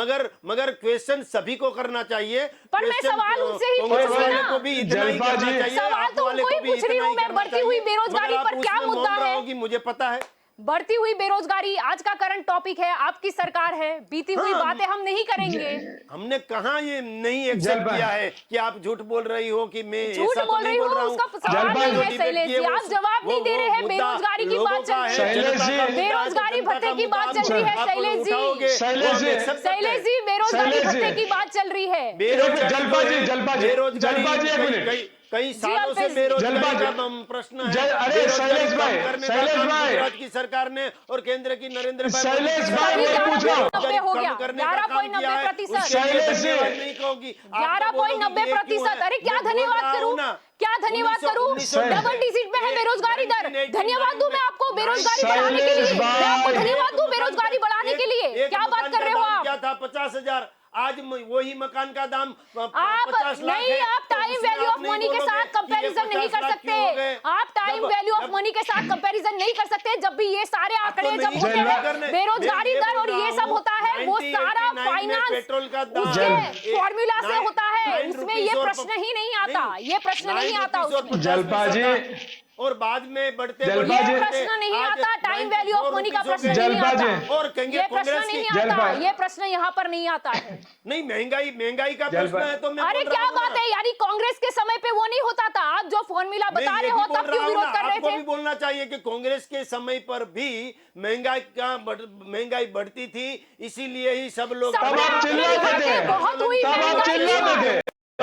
मगर क्वेश्चन सभी को करना चाहिए। पर मैं Question सवाल उनसे ही कांग्रेस पूछ रही वाले ना। को भी इतना ही जलपा करना जी, चाहिए, सवाल आप तो वाले उनको को ही भी पूछ रही इतना हूं ही मैं, करना बढ़ती हुई चाहिए। बेरोजगारी मगर आप पर क्या उसमें मुद्दा मौन है? रहोगी, मुझे पता है। बढ़ती हुई बेरोजगारी आज का करंट टॉपिक है, आपकी सरकार है, बीती हुई हाँ, बातें हम नहीं करेंगे। हमने कहा ये नहीं एक्सेप्ट जलपा- किया है कि आप झूठ बोल रही हो कि मैं झूठ ऐसा तो बोल नहीं रही बोल हूँ, रहा हूँ। उसका सवाल जलपा नहीं जो है डिबेट शैलेश किए जी, वो- आप जवाब नहीं दे रहे हैं। मुद्दा बेरोजगारी की लोगों बात का चल है, रही है। शैलेश जी, जनता का बेरोजगारी मुद्दा, भत्ते की बात जनता चल रही है आप शैलेश जी। उठाओगे, शैलेश वो हम जी, accept करते शैलेश हैं। जी, बेरोजगारी शैलेश जी। भत्ते की बात चल रही है। बेरोजगारी जलपा जो जी, है, जलपा जी, बेरोजगारी जलपा जी, एक मिनट। कई सालों से अल्पेश जी। बेरोजगारी जलपा का जी। प्रश्न है। अरे बेरोजगारी शैलेश कम भाई, करने का शैलेश काम भाई। गुजरात की सरकार ने और केंद्र की नरेंद्र भाई मोदी शैलेश की भाई, सरकार मैं ने पूछ रहा हूं। बेरोजगारी हो गया, कम करने का काम किया है। 11.90%। उसके लिए शैलेश जी। धन्यवाद नहीं कहूंगी, 11.90%। अरे क्या धन्यवाद करूं? क्या धन्यवाद करूं? 1900 डबल डिजिट में है बेरोजगारी दर। 1989 धन्यवाद दूं मैं आपको बेरोजगारी शैलेश बढ़ाने के लिए? मैं आपको भाई। धन्यवाद दूं बेरोजगारी बढ़ाने के लिए? क्या बात कर रहे हो आप? क्या था 50,000, आज वही मकान का दाम आप 50 लाख नहीं, है। आप तो टाइम उसमें वैल्यू आप ऑफ नहीं मनी के बोलोगे साथ कि ये कंपैरिजन नहीं 50 कर लाख क्यों हो सकते। गए? आप टाइम वैल्यू ऑफ मनी के साथ कंपैरिजन नहीं कर सकते। जब भी ये सारे आंकड़े तो जब नहीं होते हैं करने। बेरोजगारी मैं दर और बोल ये रहा सब हूं, होता है, वो सारा 1989 में फाइनेंस पेट्रोल का दाम उसके फॉर्मूला से होता है। 9 उसमें रुपीस ये और प्रश्न ही नहीं आता, ये प्रश्न नहीं 9 आता रुपीस और उसमें। 50 जलपा पैसा जी। था। और बाद में बढ़ते जलपा बढ़ते जी। ये प्रश्न नहीं आज आता, टाइम वैल्यू ऑफ मनी का 94 प्रश्न नहीं जलपा जी। आता। और ये प्रश्न कांग्रेस नहीं की आता, जलपा। ये प्रश्न यहाँ पर नहीं आता है। नहीं, महंगाई का जलपा। प्रश्न है तो मैं अरे बोल रहा क्या हूं ना। बात है, यानी कांग्रेस के समय पे वो नहीं होता था? आप जो फॉर्मूला मैं बता ये रहे भी हो बोल तब क्यों रहा हूं विरोध ना, कर रहे आपको थे? भी बोलना चाहिए कि कांग्रेस के समय पर भी महंगाई बढ़ती थी, इसीलिए ही सब लोग सब तब में आप आपने चिल्लाते दिखाते थे। बहुत हुई तब आप महंगाई चिल्लाते हुआ। थे।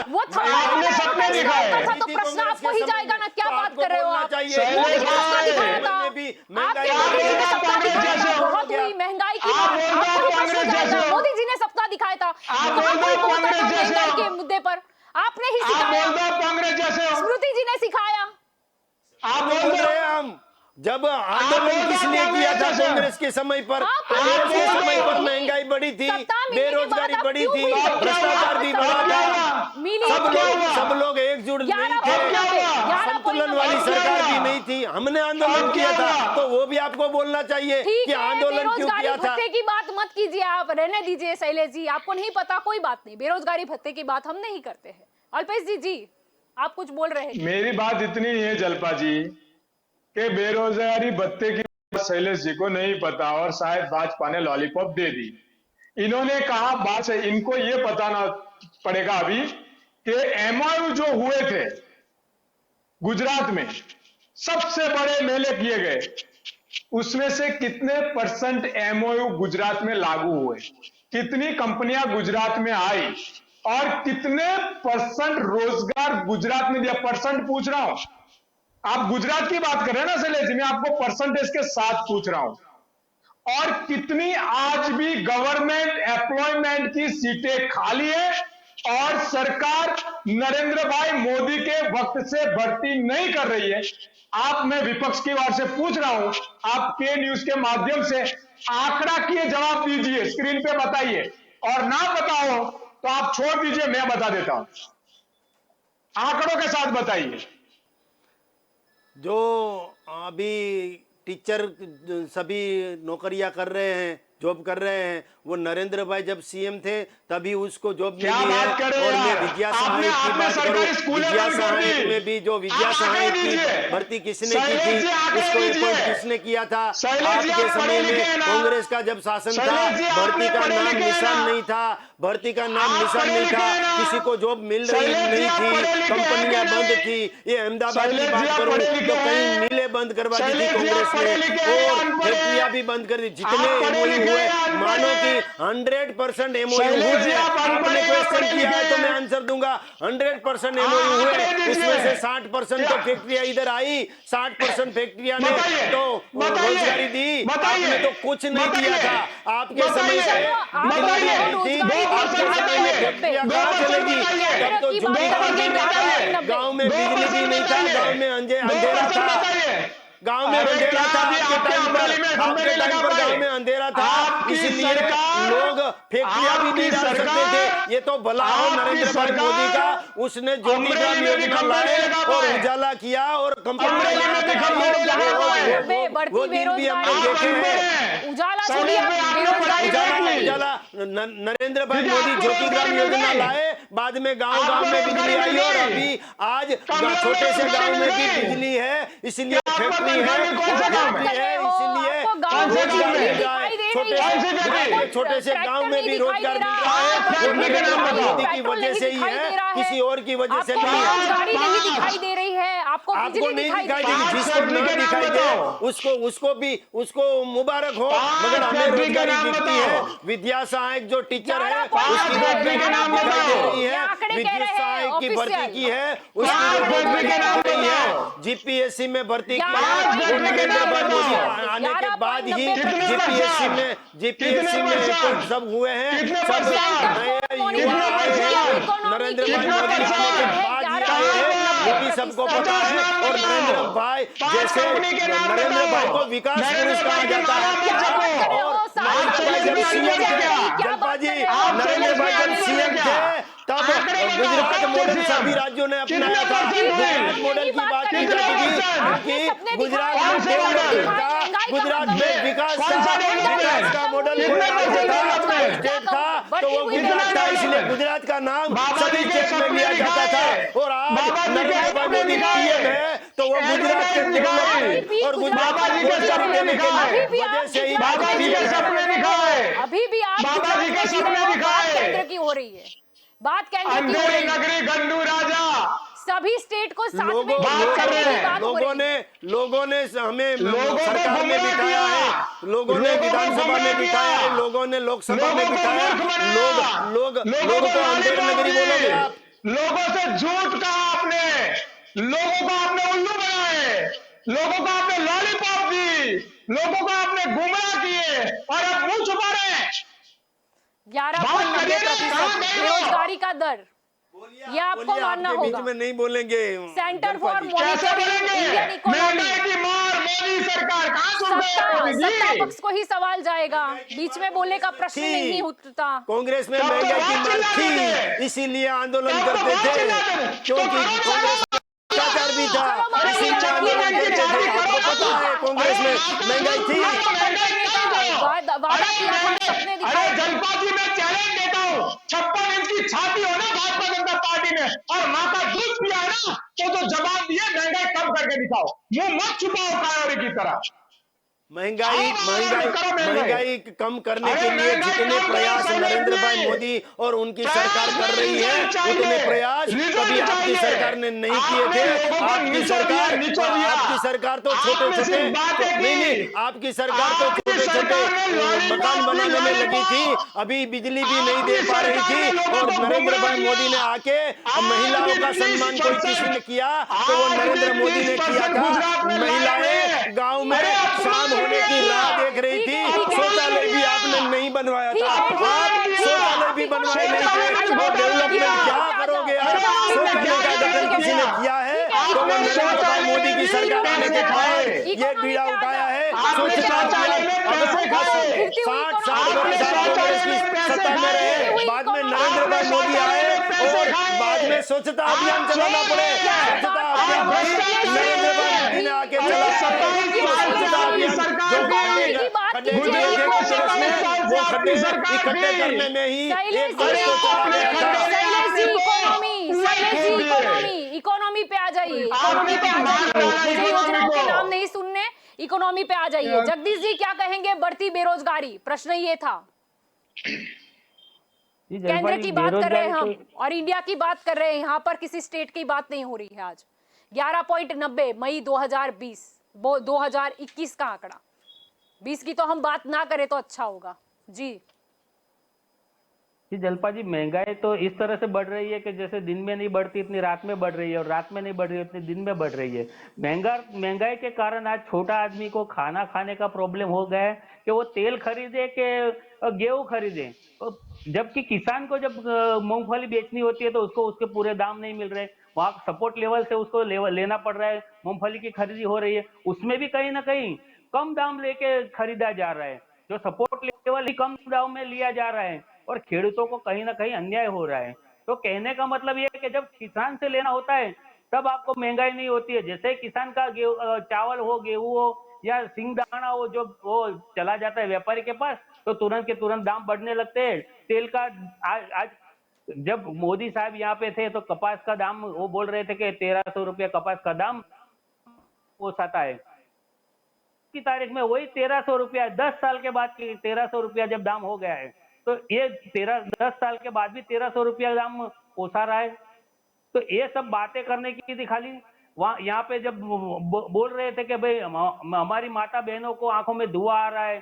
वो थर्ड आपने सपने दिखाए। था तो प्रश्न आपको ही जाएगा ना। क्या बात कर रहे हो आप? शैलेश मोदी जी ने भाई। सपना दिखाया था। में भी आपके महंगाई मोदी जी ने आप सपना कांग्रेस दिखाया था, जैसे हो। बहुत हुई महंगाई की आप बात। बोल रहे हो आपको ही कांग्रेस प्रश्न जैसे जाएगा। हो। मोदी जी ने सपना दिखाया था, आप कहाँ बोल कोई दो बोलता कांग्रेस था जैसे महंगाई हो। के मुद्दे पर? आपने ही आप सिखाया, बोल दो कांग्रेस जैसे हो। स्मृति जी ने सिखाया। आप तो बोल बोल दो रहे हैं हम, जब बोल आंदोलन दो किसने कांग्रेस किया था? जैसे। कांग्रेस के समय पर। हाँ, कांग्रेस के बोल दो। समय पर महंगाई बढ़ी थी, सत्ता मिलने के बाद बेरोजगारी आप बढ़ी क्यों थी, भूल गए? भ्रष्टाचार भी सत्ता बढ़ा क्या था, हुआ? मिली सब है। क्या लोग हुआ? सब लोग एकजुट नहीं 11 थे, क्या हुआ? संतुलन वाली अब क्या सरकार भी हुआ? नहीं थी, हमने आंदोलन अब किया क्या था, हुआ? तो वो भी आपको बोलना चाहिए ठीक कि है, आंदोलन क्यों बेरोजगारी किया था। भत्ते की बात मत कीजिए, आप रहने दीजिए शैलेश जी, आपको नहीं पता कोई बात नहीं, बेरोजगारी भत्ते की बात हम नहीं करते हैं। अल्पेश जी आप कुछ बोल रहे थे। मेरी बात इतनी ही है जलपा जी कि बेरोजगारी भत्ते की बात शैलेश जी को नहीं पता और शायद भाजपा ने लॉलीपॉप दे दी। इन्होंने कहा बात है, इनको ये बताना पड़ेगा अभी कि एमओयू जो हुए थे गुजरात में, सबसे बड़े मेले किए गए, उसमें से कितने परसेंट एमओयू गुजरात में लागू हुए, कितनी कंपनियां गुजरात में आई और कितने परसेंट रोजगार गुजरात में दिया? परसेंट पूछ रहा हूं, आप गुजरात की बात कर रहे हैं ना शैलेश जी, मैं आपको परसेंटेज के साथ पूछ रहा हूं। और कितनी आज भी गवर्नमेंट एम्प्लॉयमेंट की सीटें खाली है और सरकार नरेंद्र भाई मोदी के वक्त से भर्ती नहीं कर रही है। आप, मैं विपक्ष की ओर से पूछ रहा हूं, आप के न्यूज के माध्यम से आंकड़ा किए जवाब दीजिए, स्क्रीन पे बताइए, और ना बताओ तो आप छोड़ दीजिए, मैं बता देता हूं, आंकड़ों के साथ बताइए। जो अभी टीचर सभी नौकरियां कर रहे हैं, जॉब कर रहे हैं, वो नरेंद्र भाई जब सीएम थे तभी उसको जॉब क्या मिली है। बात कर रहे और हैं मैं यार? विद्या आपने सहायक की बात सरकारी करूं, स्कूलें विद्या बंद कर सहायक दी। में भी जो विद्या आप आंकड़े सहायक की दीजिए। भर्ती किसने की शैलेश थी, जी आंकड़े उसको दीजिए। अपॉइंट किसने किया था? शैलेश जी आपके आप समय पढ़े में लिखे हैं ना? कांग्रेस का जब शासन था, शैलेश जी भर्ती आपने का पढ़े नाम लिखे हैं निशान ना? नहीं था, भर्ती का नाम आप निशान पढ़े नहीं लिखे था, हैं ना? किसी को जॉब मिल रही शैलेश जी नहीं आप थी, पढ़े लिखे हैं कंपनियां कि बंद नहीं? थी। ये अहमदाबाद की शैलेश जी बात आप करूं पढ़े लिखे तो कई हैं? मिलें बंद करवा दी थी शैलेश जी आप कांग्रेस पढ़े ने, लिखे हैं या और अनपढ़ हैं? फैक्ट्रियां भी बंद कर दी। जितने आप पढ़े एमओयू लिखे हुए, हैं या अनपढ़ मानो कि हैं? 100% एमओयू शैलेश हुए। जी आप अनपढ़ आपने हैं या क्वेश्चन पढ़े किया लिखे है तो मैं हैं? आंसर दूंगा। 100% एमओयू हुए, आंकड़े दीजिए। उसमें से 60% तो क्या? फैक्ट्रियां इधर आई, 60% फैक्ट्रियां ने बताइए, तो बताइए, रोजगारी दी। बताइए, आपने तो कुछ नहीं दिया बताइए, था। आपके समय बताइए, पे आप बिजली बताइए, भी नहीं थी, 2% बिजली बताइए, फैक्ट्रियां 2% कहाँ चलेगी? बताइए, तब तो 11 की बात जुगनू करेंगे, भी नहीं 11 था, की 90। गांव में बिजली भी नहीं था, गांव में अंधेरा था, गांव में अरे अंधेरा क्या था। अभी आपके आपके टाइम पर, अमरेली में खंबे आपके नहीं टाइम लगा पर पाए? गांव में अंधेरा था, आपकी इसलिए सरकार, लोग फैक्ट्रियां भी नहीं आपकी डाल सकते सरकार, थे। ये तो भला हो आपकी नरेंद्र भाई सरकार मोदी का, उसने ज्योति ग्राम अमरेली में भी योजना खंबे लाए नहीं लगा और पाए। उजाला किया और अमरेली में भी खंबे नहीं लगा पाए। बढ़ती दिन भी हमने बेरोजगारी, आप देखे अनपढ़ हैं। हैं। उजाला शैलेश छोड़िए, भाई, आपने बेरोजगारी पढ़ाई बढ़ नहीं गई। की। उजाला नरेंद्र भाई ठीक है, मोदी आपको ज्योति रोजगारी ग्राम मिल योजना गई। लाए, बाद में गांव आपको गांव में रोजगारी बिजली आई मिल और गई। अभी आज कमलों में छोटे से रोजगारी गांव मिल में भी गई। बिजली है, इसलिए क्या आपको फैक्ट्री है, जानकारी कौन से गांव में? फैक्ट्री है, इसलिए आपको गांव में रोजगार बिजली मिल रहा है। दिखाई दे छोटे रही है, कौन सी फैक्ट्री? से छोटे से गांव में भी रोजगार मिल रहा है, आप वो फैक्ट्री के नरेंद्र नाम भाई बताओ। मोदी की वजह से ही है, किसी और की वजह से आपको नहीं है। बेरोजगारी नहीं पाँच। दिखाई दे रही है, आपको आपको बिजली नहीं दिखाई दिखाई दे देगी, रही है। पाँच जिसको फैक्ट्री न के नाम दिखाई दे बताओ। उसको मुबारक हो, पाँच मगर हमें फैक्ट्री के रोजगारी नाम दिखती है। बताओ। विद्या सहायक जो टीचर है 11 उसकी फैक्ट्री के रोजगारी नाम दिखाई दे बताओ। रही ये है, आंकड़े कह विद्युत रहे हैं, सहायक की भर्ती ऑफिशियल। की है, क्या उसकी आंकड़े रोजगारी कह रहे हैं? दिख रही है। बताओ। जीपीएससी में भर्ती की ग्यारह है, पॉइंट वो नब्बे नरेंद्र भाई प्रतिशत। मोदी प्रतिशत। आने के बाद ही 11.90% जीपीएससी में appoint सब हुए हैं, कितने सब परसेंट? नए युवा आए हैं। नरेंद्र भाई मोदी आने के बाद ही आए हैं, वो भी सबको पता है। और नरेंद्र भाई जैसे नरेंद्र भाई को विकास पुरुष कहा जाता है। और नरेंद्र भाई जब सीएम थे, जलपा जी, नरेंद्र भाई जब सीएम थे तब गुजरात मॉडल सभी राज्यों ने अपनाया था। गुजरात मॉडल की बात की जाती थी क्योंकि गुजरात में डेवलपमेंट था, गुजरात में विकास था, विकास का मॉडल कोई राज्य था, स्टेट था तो वो गुजरात था, इसलिए गुजरात का नाम सभी स्टेट में लिया जाता था। और आज नरेंद्र भाई मोदी पीएम है तो वो गुजरात के डेवलपमेंट और गुजरात में रोजगार देने के वजह से ही बाबा जी के सपने दिखाए। अभी भी आप बाबा जी के गुजरात में सपने जी रहे हो, बात दिखाए। केंद्र की हो रही है, बात केंद्र की हो अंधेरी रही है। नगरी गंडू राजा। सभी स्टेट को साथ में लोगों लेकर चलने की बात हो लोगों रही है। लोगों ने हमें लोगों को सरकार में गुमराह बिठाया किया। है, लोगों ने लोगों को विधानसभा गुमराह में बिठाया किया। है, लोगों ने लोकसभा लोगों में को बिठाया। मूर्ख बनाया। लोगों को अंधेरी नगरी बोलोगे आप? लोगों से झूठ कहा आपने, लोगों को आपने उल्लू बनाए, लोगों को आपने लॉलीपॉप दी, लोगों को आपने गुमराह किए और अब मुंह छुपा रहे हैं। 11.90%। बेरोजगारी का दर ये आपको बोलिए, मानना आपके बीच होगा। में नहीं बोलेंगे सेंटर जलपा फॉर जी। मॉनिटरिंग इंडियन इकोनॉमी, महंगाई की मार मोदी सरकार कहाँ सुन रहे हैं मोदी सत्ता जी? पक्ष को ही सवाल जाएगा, बीच में बोलने का प्रश्न थी। नहीं उठता। कांग्रेस में तब तो महंगाई की बात मार चिल्ला देते। थी, इसीलिए आंदोलन तब तो करते बात थे, चिल्ला देते। क्योंकि तो करो कांग्रेस में भ्रष्टाचार भी था, चलो माफ इसीलिए किया, आंदोलन ठीक है, करते थे। ठीक है, आपको पता ठीक है है। कांग्रेस में महंगाई थी। आपको कम करने का वादा किया था, सपने अरे दिखाए थे। जनता जी मैं चैलेंज देता हूँ, 56 इंच की छाती हो ना भाजपा जनता पार्टी में और माँ का दूध पिया है ना, तो जवाब दिए महंगाई कम करके दिखाओ, मुंह मत छुपाओ कायोरी की तरह। महंगाई महंगाई करो महंगाई कम करने अरे के लिए महंगाई जितने कम करो, प्रयास पहले नरेंद्र भाई नहीं। मोदी और उनकी प्रयास सरकार कर में रही है, रिजल्ट चाहिए, उतने प्रयास रिजल्ट कभी आपकी चाहिए। सरकार ने नहीं किए आपने थे। लोगों को आपकी निचोड़ दिया, सरकार निचोड़ दिया। आपकी सरकार तो छोटे आपने छोटे सिर्फ बातें की। नहीं, आपकी सरकार तो आपकी छोटे छोटे सरकार ने लॉलीपॉप मकान ही बनाने में लगी थी, लॉलीपॉप। अभी बिजली भी नहीं दे आपकी पा रही सरकार ने थी। लोगों और को नरेंद्र गुमराह भाई मोदी ने किया। आके आज महिलाओं भी का सम्मान कोई 30% किसी ने किया तो वो आज नरेंद्र भी मोदी ने किया 30% था। गुजरात में लाए महिलाएं हैं। गांव में अरे अपना शाम होने की राह देख रही ठीक थी, है, ठीक है। शौचालय भी आपने नहीं बनवाया ठीक था। है, ठीक आप है, ठीक है। शौचालय आप भी बनवाए इकोनॉमी नहीं पे थे, आ वो जाओ, डेवलपमेंट इकोनॉमी क्या पे आ करोगे जाओ, आप? इकोनॉमी पे शौचालय ठीक का है, गठन ठीक है, किसी ने किया है ठीक है, तो वो इकोनॉमी पे नरेंद्र भाई आ मोदी की जाओ, सरकार आने के बाद ये इकोनॉमी बीड़ा पे आ उठाया जाओ, है। इकोनॉमी पे स्वच्छता आ जाओ। अभियान अगर महंगाई गिरती हुई 60 इकोनॉमी पे वर्ष आप कांग्रेस की सत्ता में रहे, गिरती हुई बाद में इकोनॉमी नरेंद्र पे भाई मोदी आए और बाद में स्वच्छता अभियान चलाना पड़े। क्या स्वच्छता बात कर अभियान रहे हो भी शैलेश जी? नरेंद्र भाई मोदी ने आके ये चलाया है। ये तो स्वच्छता शैलेश जी, अभियान जो इकोनॉमी की बात खड्डे कीजिए, देखे कांग्रेस इकोनॉमी। में, वो खड्डे इकट्ठे करने में ही शैलेश एक वर्ष जी, तो चला गया था। Shailesh ji economy, Shailesh ji economy, economy पे आ जाइए, इकोनॉमी पे आ जाइए। मुझे योजनाओं के नाम नहीं सुनने, इकोनॉमी पे आ जाइए। जगदीश जी क्या कहेंगे बढ़ती बेरोजगारी? प्रश्न ये था। जी केंद्र जलपा की जी, बात कर रहे हैं बेरोजगारी हम और इंडिया की बात कर रहे हैं, यहाँ पर किसी स्टेट की बात नहीं हो रही है। आज 11.90 मई 2020 2021 का आंकड़ा, 20 की तो हम बात ना करें तो अच्छा होगा। जी जी जलपा जी, महंगाई तो इस तरह से बढ़ रही है कि जैसे दिन में नहीं बढ़ती इतनी रात में बढ़ रही है, और रात में नहीं बढ़ रही है उतनी दिन में बढ़ रही है। महंगाई के कारण आज छोटा आदमी को खाना खाने का प्रॉब्लम हो गया है कि वो तेल खरीदे कि गेहूं खरीदे। जबकि किसान को जब मूंगफली बेचनी होती है तो उसको उसके पूरे दाम नहीं मिल रहे, वहां सपोर्ट लेवल से उसको लेना पड़ रहा है, मूंगफली की खरीदी हो रही है, उसमें भी कहीं ना कहीं कम दाम लेके खरीदा जा रहा है, जो सपोर्ट लेवल ही कम दाम में लिया जा रहा है, और खेडूतों को कहीं ना कहीं अन्याय हो रहा है। तो कहने का मतलब ये है कि जब किसान से लेना होता है तब आपको महंगाई नहीं होती है। जैसे किसान का चावल हो, गेहूं हो या सिंगदाना हो, जो वो चला जाता है व्यापारी के पास, तो तुरंत के तुरंत दाम बढ़ने लगते हैं। तेल का आज जब मोदी साहब यहाँ पे थे तो कपास का दाम वो बोल रहे थे कि 1300 रुपया कपास का दाम पोसाता है। की तारीख में वही 1300 रुपया, 10 साल के बाद की 1300 रुपया जब दाम हो गया है, तो ये 10 साल के बाद भी 1300 रुपया दाम पोसा रहा है। तो ये सब बातें करने की थी खाली। वहां यहाँ पे जब बोल रहे थे कि भाई हमारी माता बहनों को आंखों में धुआं आ रहा है,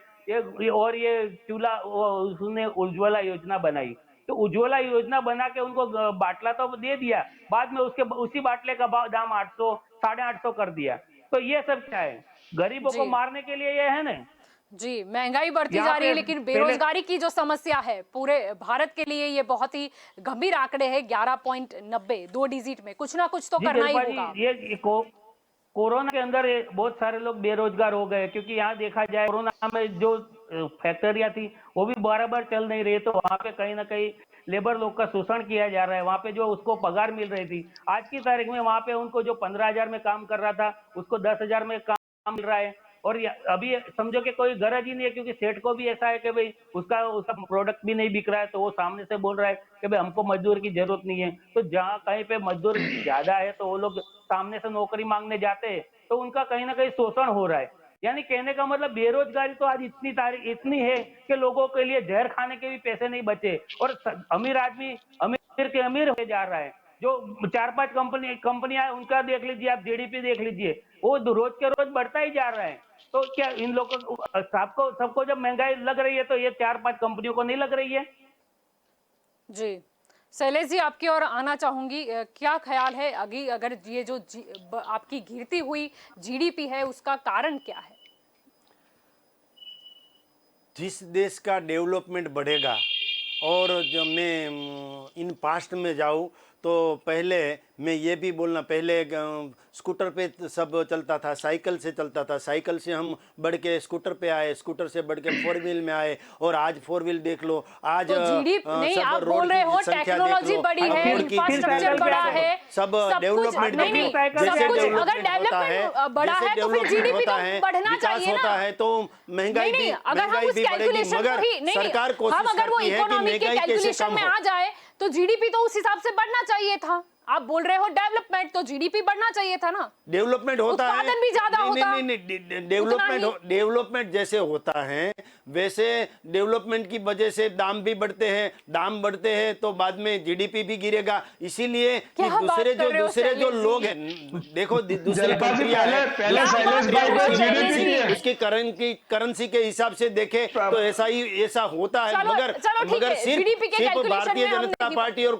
और ये चूल्हा, उसने उज्ज्वला योजना बनाई, तो उज्ज्वला योजना बना के उनको बाटला तो दे दिया, बाद में उसके उसी बाटले का दाम 800 850 कर दिया। तो ये सब क्या है? गरीबों को जी मारने के लिए ये है ना। जी, महंगाई बढ़ती यहाँ जा रही है, पे लेकिन पहले बेरोजगारी की जो समस्या है पूरे भारत के लिए ये बहुत ही गंभीर आंकड़े हैं। 11.90, 2 डिजिट में कुछ ना कुछ तो जी करना ही जलपा होगा। जी, ये कोरोना के अंदर बहुत सारे लोग बेरोजगार हो गए, क्योंकि यहाँ देखा जाए कोरोना में जो फैक्ट्रियां थी वो भी बराबर चल नहीं रही, तो वहां पे कहीं ना कहीं लेबर लोग का शोषण किया जा रहा है। वहां पे जो उसको पगार मिल रही थी, आज की तारीख में वहां पे उनको जो 15,000 में काम कर रहा था उसको 10,000 में काम मिल रहा है। और अभी समझो कि कोई गरज ही नहीं है, क्योंकि सेठ को भी ऐसा है कि भाई उसका प्रोडक्ट भी नहीं बिक रहा है, तो वो सामने से बोल रहा है कि भाई हमको मजदूर की जरूरत नहीं है। तो जहाँ कहीं पे मजदूर ज्यादा है तो वो लोग सामने से नौकरी मांगने जाते हैं, तो उनका कहीं ना कहीं शोषण हो रहा है। यानी कहने का मतलब बेरोजगारी तो आज इतनी है कि लोगों के लिए जहर खाने के भी पैसे नहीं बचे, और अमीर आदमी अमीर के अमीर हो जा रहा है। जो 4-5 कंपनियां उनका देख लीजिए, आप जीडीपी देख लीजिए, वो रोज के रोज बढ़ता ही जा रहा है। तो क्या इन लोगों को सबको जब महंगाई लग रही है तो ये 4-5 कंपनियों को नहीं लग रही है? जी शैलेश जी, आपकी ओर आना चाहूंगी। क्या ख्याल है अगर ये जो आपकी गिरती हुई जीडीपी है उसका कारण क्या है? जिस देश का डेवलपमेंट बढ़ेगा और जब मैं इन पास्ट में जाऊँ तो पहले मैं ये भी बोलना, पहले स्कूटर पे सब चलता था, साइकिल से चलता था, साइकिल से हम बढ़ के स्कूटर पे आए, स्कूटर से बढ़ के 4 व्हील में आए, और आज 4 व्हील देख लो, आज तो नहीं, सब आप रोड बोल रहे की हो संख्या देख टेक्नोलॉजी लो, बड़ी है, रोड की इंफ्रास्ट्रक्चर बड़ा है, सब कुछ डेवलपमेंट नहीं, नहीं, सब कुछ अगर डेवलपमेंट बड़ा है तो फिर जीडीपी तो बढ़ना चाहिए होता ना। है तो महंगाई नहीं, भी अगर हम महंगाई उस भी बढ़ेगी, कैलकुलेशन मगर को ही नहीं, सरकार हम कोशिश अगर वो करती है कि इकोनॉमी के महंगाई कैसे कैलकुलेशन कम में हो। आ जाए तो जीडीपी तो उस हिसाब से बढ़ना चाहिए था। आप बोल रहे हो डेवलपमेंट, तो जीडीपी बढ़ना चाहिए था ना। डेवलपमेंट होता है, उत्पादन भी ज्यादा होता। नहीं, डेवलपमेंट जैसे होता है वैसे डेवलपमेंट की वजह से दाम भी बढ़ते हैं, दाम बढ़ते हैं तो बाद में जीडीपी भी गिरेगा। इसीलिए कि क्या बात कर रहे हो दूसरे जो शैलेश लोग जी? हैं, देखो दूसरी जलपा जी, कंट्रियां हैं, पहले क्या शैलेश बात भाई कर को रहे हो जीडीपी शैलेश नहीं है। उसकी करेंसी के हिसाब से देखे तो ऐसा होता है, चलो, मगर चलो ठीक मगर है, जीडीपी के सिर्फ कैलकुलेशन भारतीय में हम जनता नहीं- पार्टी और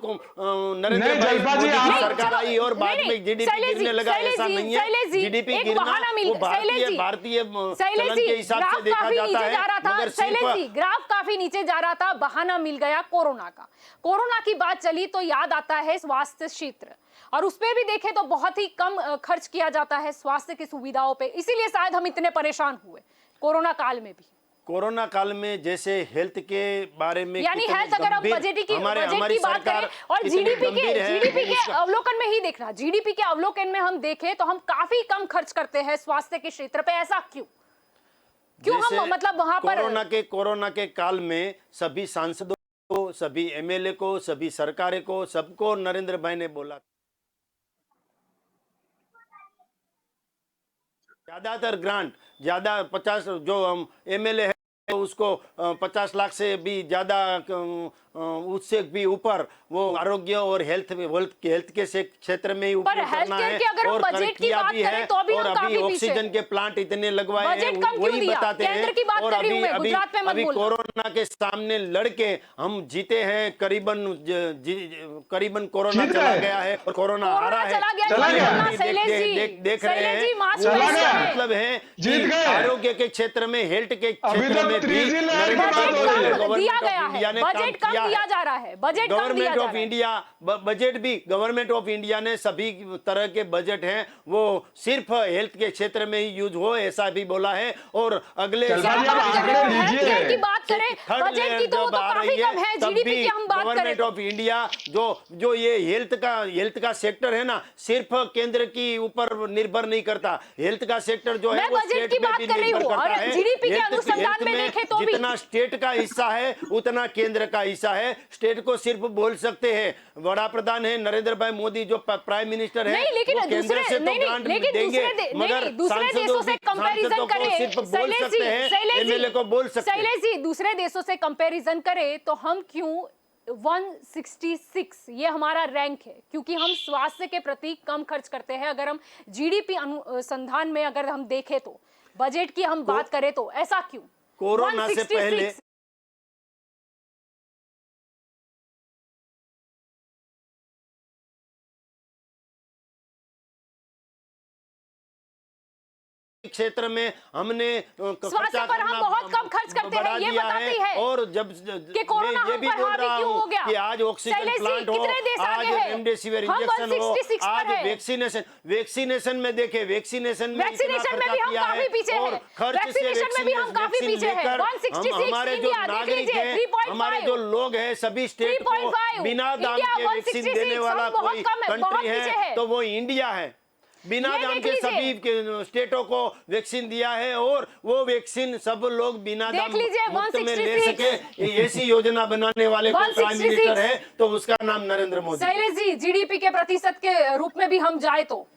नरेंद्र नहीं, भाई जलपा जी, मोदी की आप- सरकार चलो, आई और बाद नहीं, में जीडीपी शैलेश जी, गिरने लगा, शैलेश ऐसा जी, नहीं है। शैलेश जी, जीडीपी एक गिरना बहाना मिल- वो शैलेश जी, भारतीय शैलेश चलन जी, के हिसाब से ग्राफ देखा काफी जाता नीचे जा रहा है, था, मगर शैलेश जी, सिर्फ ग्राफ काफी नीचे जा रहा था, बहाना मिल गया कोरोना का। कोरोना की बात चली तो याद आता है स्वास्थ्य क्षेत्र, और उस पे भी देखें तो बहुत ही कम खर्च किया जाता है स्वास्थ्य की सुविधाओं पे, इसीलिए शायद हम इतने परेशान हुए कोरोना काल में भी। कोरोना काल में जैसे हेल्थ के बारे में यानी कितनी हेल्थ, अगर हम गंभीर बजट की हमारी बात सरकार करें और कितनी जीडीपी गंभीर है, के अवलोकन में ही देखना, जीडीपी के अवलोकन में हम देखें तो हम काफी कम खर्च करते हैं स्वास्थ्य के क्षेत्र पे। ऐसा क्यों जैसे हम मतलब वहां पर कोरोना के काल में सभी सांसदों को, सभी एमएलए को, सभी सरकारें को, सबको नरेंद्र भाई ने बोला, ज्यादातर ग्रांट, ज्यादा 50 जो हम एमएलए है उसको 50 लाख से भी ज्यादा, उससे भी ऊपर वो आरोग्य और हेल्थ के क्षेत्र में ही उपयोग करना है, की अगर हम और बजट की किया बात भी करें है, तो भी और हम अभी काफी ऑक्सीजन के प्लांट इतने लगवाए हैं, बजट कम क्यों वही दिया? बताते हैं। केंद्र की बात और कर रही हूं मैं, अभी गुजरात में मत अभी बोलना। कोरोना के सामने लड़के हम जीते हैं, करीबन कोरोना जीत चला गए। गया है और कोरोना आ रहा है, चला गया, चला गया। कोरोना, शैलेश जी, देख रहे शैलेश जी, हैं, मास्क वो चला इसका गया। मतलब है जीत कि गए। आरोग्य के क्षेत्र में, हेल्थ के अभी क्षेत्र तक में भी 3G लैब नरेंद्र बात भाई हो रही है। गवर्नमेंट दिया ऑफ गया इंडिया है, ने काम बजट कम किया दिया है। जा रहा है, बजट कम दिया गवर्नमेंट जा ऑफ रहा है। इंडिया बजट भी, गवर्नमेंट ऑफ इंडिया ने सभी तरह के बजट हैं वो सिर्फ हेल्थ के क्षेत्र में ही यूज हो, ऐसा भी बोला है। और अगले चल साल भाई, आप आंकड़े लीजिए। हेल्थ की बात करें, थर्ड बजट लेयर की तो जब आ काफी रही कम है, तब जीडीपी भी की हम बात करें गवर्नमेंट ऑफ इंडिया जो ये हेल्थ का सेक्टर है ना, सिर्फ केंद्र की ऊपर निर्भर नहीं करता, हेल्थ का सेक्टर जो है मैं वो बजट स्टेट की में बात भी कर रही निर्भर हूँ, करता और है। जीडीपी के हेल्थ अनुसंधान में देखें तो भी जितना स्टेट का हिस्सा है उतना केंद्र का हिस्सा है। स्टेट को सिर्फ बोल सकते हैं, बड़ा प्रधान है नरेंद्र भाई मोदी जो प्राइम मिनिस्टर है, नहीं, लेकिन वो केंद्र दूसरे से तो नहीं, ग्रांट लेकिन देंगे, नहीं, दूसरे देशों से कंपैरिजन करें, सिर्फ बोल शैलेश सकते जी, हैं, शैलेश जी, एमएलए को बोल सकते हैं। शैलेश जी, दूसरे देशों से कंपैरिजन करें तो हम क्यों 166 ये हमारा रैंक है, क्योंकि हम स्वास्थ्य के प्रति कम खर्च करते हैं। अगर हम जीडीपी अनुसंधान में अगर हम देखें तो, बजट की हम बात करें तो ऐसा क्यों? कोरोना से 166 पहले क्षेत्र में हमने स्वास्थ्य पर हम बहुत कम खर्च करते हैं, ये बताती है और जब कि कोरोना मैं ये हम भी पर बोल हावी रहा क्यों हो हूँ गया? कि आज ऑक्सीजन शैलेश जी, प्लांट हो, कितने देश आज आगे हैं? रेमडेसिविर हम इंजेक्शन हो, 166 पर आज हैं। वैक्सीनेशन में देखे, वैक्सीनेशन में वैक्सीनेशन में भी हम काफी पीछे हैं, वैक्सीनेशन में भी हम काफी पीछे हैं। 166 हमारे जो इंडिया, देख नागरिक लीजिए, हैं, 3.5 हमारे जो लोग हैं, सभी स्टेट को 3.5 बिना दाम इंडिया के वैक्सीन 166 देने वाला हम बहुत कोई कम है, बहुत कंट्री पीछे है है। तो वो इंडिया है। बिना ये दाम देख के लीजिए। सभी स्टेटों को वैक्सीन दिया है और वो वैक्सीन सब लोग बिना देख दाम लीजिए, मुफ्त में ले 166 सके, ऐसी योजना बनाने वाले कोई प्राइम 166 मिनिस्टर है तो उसका नाम नरेंद्र मोदी। शैलेश जी, जीडीपी के प्रतिशत के रूप में भी हम जाए तो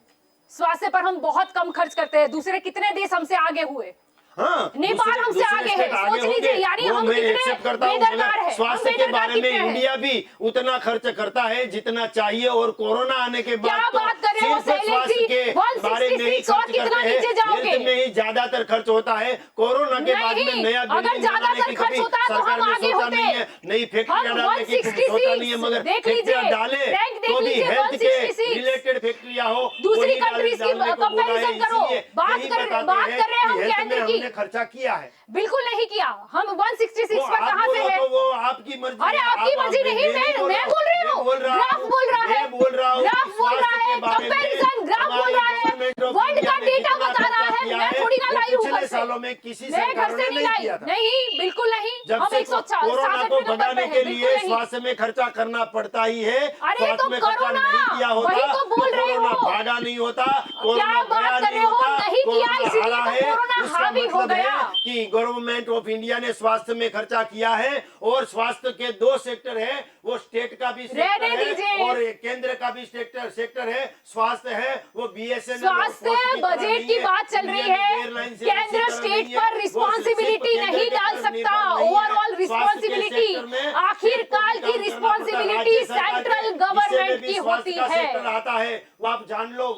स्वास्थ्य पर हम बहुत कम खर्च करते हैं। दूसरे कितने देश हमसे आगे हुए? हाँ, नेपाल हमसे आगे है, सोच लीजिए, यानी हम कितने बेदरकार हैं। स्वास्थ्य के बारे में इंडिया भी उतना खर्च करता है जितना चाहिए, और कोरोना आने के बाद क्या तो बात कर रहे रहे हो सिर्फ शैलेश स्वास्थ्य जी? के बारे में ही 166 और खर्च कितना करते हैं, नीचे जाओगे? हेल्थ में ही ज्यादातर खर्च होता है। कोरोना के बाद में नहीं, नया अगर बिल्डिंग बनाने ज्यादातर की खर्च कभी होता तो सरकार हम ने आगे सोचा होते। नहीं है, नई फैक्ट्रियां हम डालने की सोचा नहीं है, 166 मगर देख फैक्ट्रियां लीजिए, डाले रैंक देख तो भी लीजिए, हेल्थ के 166 रिलेटेड फैक्ट्रियां हो, दूसरी वही कंट्रीज की डालने को बोला है। कंपैरिजन करो। इसलिए बात यही कर बताते रहे हैं हम कि हेल्थ में केंद्र की। हमने खर्चा किया है। बिल्कुल नहीं किया। हम 166 वो पर आप कहां से बोलो है? तो वो आपकी मर्जी अरे है। आपकी आप- मर्जी नहीं, मैं बोल रही हूँ। ग्राफ बोल रहा है, मैं बोल रहा हूँ ग्राफ कि बोल रहा स्वास्थ्य है, के बारे में कंपैरिजन ग्राफ बोल हमारे रहा है, गवर्नमेंट ऑफ वर्ल्ड इंडिया का ने डेटा कितना बता रहा खर्चा है। किया मैं है, थोड़ी ना वो लाई हूँ पिछले घर से, सालों में किसी मैं घर सरकारों से ने नहीं नहीं लाई। किया था। नहीं, बिल्कुल नहीं। जब हम से 166 कोरोना को नंबर भगाने पे के है, लिए बिल्कुल नहीं। स्वास्थ्य में खर्चा करना पड़ता ही है। अरे स्वास्थ्य तो में करो खर्चा ना, नहीं किया होता वही तो बोल रहे कोरोना हो। भागा नहीं होता, क्या कोरोना बात गया कर नहीं रहे हो? होता, नहीं किया, कोरोना इसीलिए हारा तो है। कोरोना इसका हावी हो मतलब गया। है कि गवर्नमेंट ऑफ इंडिया ने स्वास्थ्य में खर्चा किया है, और स्वास्थ्य के 2 सेक्टर है, वो स्टेट का भी सेक्टर रहने है दीजिए। और केंद्र का भी सेक्टर है। स्वास्थ्य है वो बीएसएनएल स्वास्थ्य बजट की बात चल रही है। केंद्र स्टेट पर रिस्पॉन्सिबिलिटी नहीं डाल सकता। ओवरऑल रिस्पॉन्सिबिलिटी, आखिरकार की रिस्पॉन्सिबिलिटी सेंट्रल गवर्नमेंट की होती है। आता है वो आप जान लो।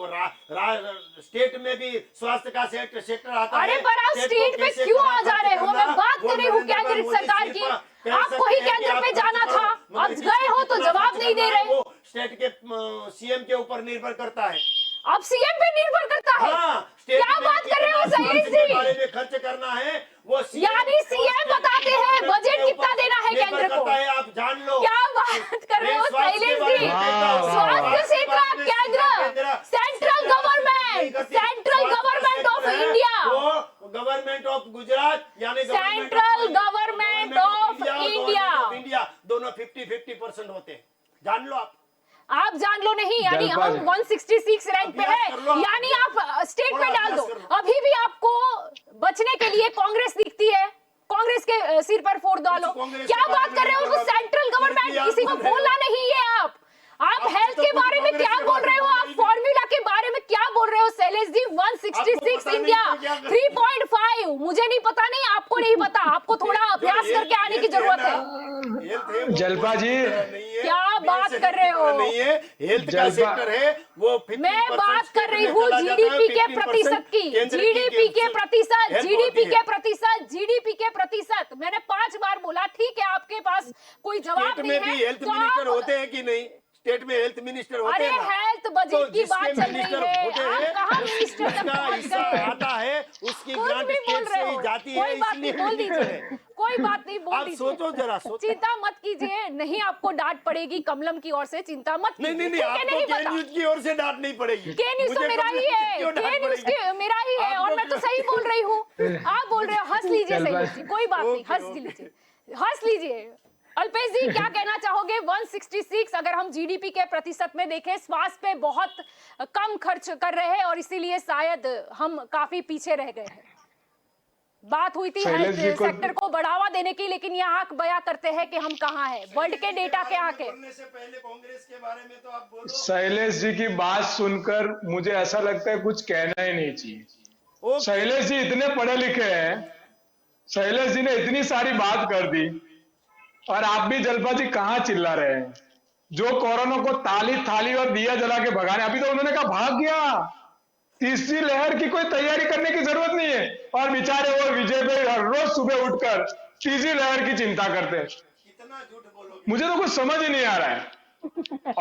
स्टेट में भी स्वास्थ्य का सेक्टर आता है। अरे पर आप स्टेट पे क्यों आ जा रहे हो? मैं बात कर रही हूँ केंद्र सरकार की। आपको ही केंद्र पे जाना था, अब गए हो तो जवाब नहीं दे रहे। वो स्टेट के सीएम के ऊपर निर्भर करता है। अब सीएम पे निर्भर करता है। हाँ, क्या बात कर रहे हो शैलेश के बारे जी? में खर्च करना है वो यानी सीएम बताते हैं बजट कितना देना है केंद्र को। आप जान लो। क्या बात कर रहे हो शैलेश जी? स्वास्थ्य क्षेत्र केंद्र, सेंट्रल गवर्नमेंट ऑफ इंडिया, वो गवर्नमेंट ऑफ गुजरात यानी सेंट्रल गवर्नमेंट ऑफ इंडिया, दोनों 50-50% होते हैं। जान लो आप जान लो नहीं, यानी हम 166 रैंक पे है, यानी आप स्टेट पे डाल दो। अभी भी आपको बचने के लिए कांग्रेस दिखती है, कांग्रेस के सिर पर फोड़ डालो। क्या बात कर रहे हो? वो सेंट्रल गवर्नमेंट, किसी को बोलना नहीं है। आप हेल्थ के बारे में क्या बोल रहे हो? आप फॉर्मूला के बारे में क्या बोल रहे हो शैलेश जी? 166 इंडिया 3.5, मुझे नहीं पता, नहीं आपको नहीं पता, आपको थोड़ा अभ्यास करके आने की जरूरत है। जलपा जी, क्या बात कर रहे हो? नहीं है, हेल्थ का सेक्टर है वो। मैं बात कर रही हूँ जीडीपी के प्रतिशत की, जीडीपी के प्रतिशत, जीडीपी के प्रतिशत, जीडीपी के प्रतिशत। मैंने 5 बार बोला, ठीक है आपके पास कोई जवाब नहीं है हेल्थ तो मिनिस्टर आप- होते हैं कि नहीं? स्टेट में हेल्थ मिनिस्टर होते अरे हैं ना? हेल्थ बजट की बात चल रही है, होते आप हैं, कहाँ मिनिस्टर तक उसका पहुंच हिस्सा गए? आता है, उसकी कुछ ग्रांट भी बोल स्टेट रहे से ही हो, जाती है, कोई बात नहीं, इसलिए बोल मिनिस्टर है। दीजिए, कोई बात नहीं, बोल आप दीजिए। सोचो जरा, सोचो। चिंता मत कीजिए, नहीं आपको डांट पड़ेगी कमलम की ओर से, चिंता मत नहीं कीजिए। नहीं नहीं, ठीक है, आपको नहीं के पता। न्यूज की ओर से डांट नहीं पड़ेगी। के न्यूज तो मुझे मेरा ही है, क्यों डांट के न्यूज पड़ेगी? मेरा ही है, और मैं तो सही बोल रही हूँ। आप बोल रहे हो, हंस लीजिए शैलेश जी, कोई बात नहीं, हंस लीजिए, हंस लीजिए। अल्पेश जी क्या कहना चाहोगे? 166 अगर हम जीडीपी के प्रतिशत में देखें, स्वास्थ्य पे बहुत कम खर्च कर रहे हैं और इसीलिए शायद हम काफी पीछे रह गए हैं। बात हुई थी हेल्थ सेक्टर को बढ़ावा देने की, लेकिन ये आंख बयां करते हैं कि हम कहाँ हैं वर्ल्ड के डेटा के आंके। बोलने से पहले कांग्रेस के बारे में तो आप बोलो। शैलेश जी की बात सुनकर मुझे ऐसा लगता है कुछ कहना ही नहीं चाहिए। शैलेश जी इतने पढ़े लिखे हैं, शैलेश जी ने इतनी सारी बात कर दी, और आप भी जलपा जी कहाँ चिल्ला रहे हैं? जो कोरोना को ताली थाली और दिया जला के भगाने, अभी तो उन्होंने कहा भाग गया, तीसरी लहर की कोई तैयारी करने की जरूरत नहीं है, और बेचारे वो विजय पे हर रोज सुबह उठकर तीसरी लहर की चिंता करते हैं। कितना झूठ बोलोगे? मुझे तो कुछ समझ ही नहीं आ रहा है।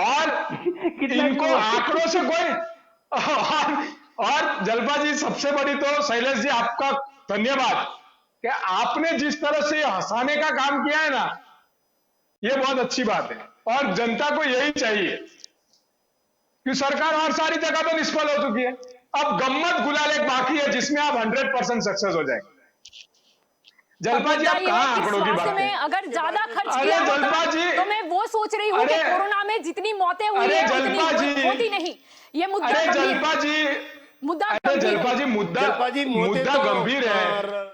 और इनको आंकड़ों से कोई और जलपा जी, सबसे बड़ी तो शैलेश जी आपका धन्यवाद कि आपने जिस तरह से हंसाने का काम किया है ना, ये बहुत अच्छी बात है, और जनता को यही चाहिए कि सरकार और सारी जगह पे निष्फल हो चुकी है, अब गम्मत गुलाल एक बाकी है जिसमें आप 100% सक्सेस हो जाएंगे। जलपा जी, आप कहाँ आंकड़ों की बात में है? अगर ज्यादा खर्च अरे किया जलपा होता जी, तो मैं वो सोच रही हूँ कि अरे- कोरोना में जितनी मौतें हुई अरे है जलपा उतनी जी, होती नहीं। ये मुद्दा अरे गंभीर है। जलपा जी, मुद्दा अरे गंभीर है। जलपा जी, मुद्दा गंभीर है,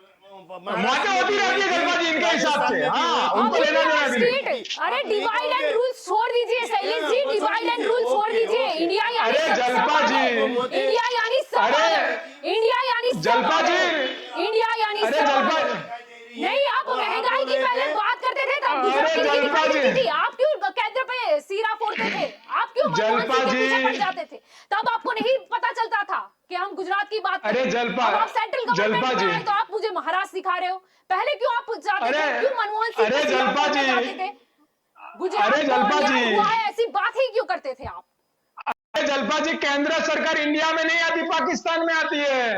मौतें होती रहती है जलपा जी इनके हिसाब से। हाँ, उनको लेना देना भी नहीं। अरे डिवाइड एंड रूल छोड़ दीजिए Shailesh ji, divide and rule छोड़ दीजिए। इंडिया यानी अरे जलपा जी, इंडिया यानी इंडिया यानी जलपा जी, इंडिया यानी अरे जलपा, नहीं, आप महंगाई की पहले बात करते थे, तब अरे दूसरा चीज जलपा दिखाई जी, देती थी। आप क्यों केंद्र पे सीरा फोड़ते थे? आप क्यों मनमोहन जलपा सिंह के पीछे जी, पड़ जाते थे? तब आपको नहीं पता चलता था कि हम गुजरात की बात अरे करें। जलपा, अब आप सेंट्रल गवर्नमेंट जलपा में जी, आए तो आप मुझे महाराष्ट्र सिखा रहे हो। पहले क्यों आप जाते थे, अरे क्यों मनमोहन सिंह अरे को सीएम जलपा बनना चाहते थे? जी, गुजरात अरे में जलपा अन्याय जी, हुआ है ऐसी बात ही क्यों करते थे आप? अरे जलपा जी, केंद्र सरकार इंडिया में नहीं आती, पाकिस्तान में आती है।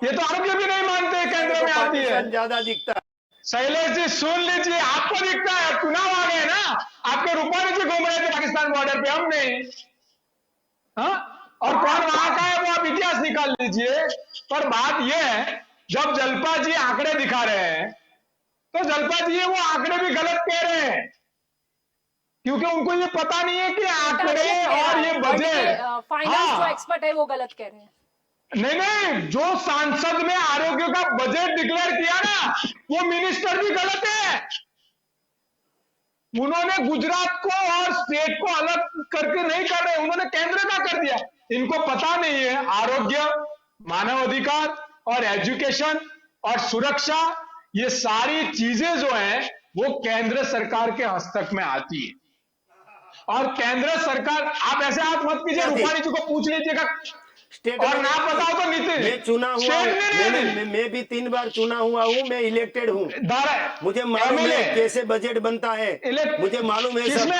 ये तो आरोग्य भी नहीं मानते सारे केंद्र को में आती है। पाकिस्तान ज्यादा दिखता है। शैलेश जी सुन लीजिए, आपको दिखता है, चुनाव आ गए ना, आपके रूपानी जी घूम रहे थे पाकिस्तान बॉर्डर पे, हम नहीं। हाँ, और कौन वहां का है वो आप इतिहास निकाल लीजिए। पर बात यह है, जब जलपा जी आंकड़े दिखा रहे हैं तो जलपा जी वो आंकड़े भी गलत कह रहे हैं, क्योंकि उनको ये पता नहीं है कि उल्टा आंकड़े गलत कह रहा और है, ये वर्ल्ड के बजट। फाइनेंस जो हाँ, एक्सपर्ट है वो गलत कह रहे हैं। नहीं नहीं, जो सांसद में आरोग्य का बजट डिक्लेयर किया ना, वो मिनिस्टर भी गलत है। उन्होंने गुजरात को और स्टेट को अलग करके नहीं कर रहे, उन्होंने केंद्र का कर दिया। इनको पता नहीं है आरोग्य, मानव अधिकार और एजुकेशन और सुरक्षा, ये सारी चीजें जो हैं वो केंद्र सरकार के हस्तक में आती है। और केंद्र सरकार, आप ऐसे हाथ मत कीजिए, क्या थी? रूपाणी जी को पूछ लीजिएगा, स्टेट और में ना नहीं पता थी। हो तो नीति मैं चुना हुआ स्टेट हूँ, में नहीं मैंने थी। मैं भी 3 बार चुना हुआ हूँ, मैं इलेक्टेड हूँ। मुझे मालूम एमएलए है कैसे बजट बनता है, मुझे मालूम है सब। किसमें?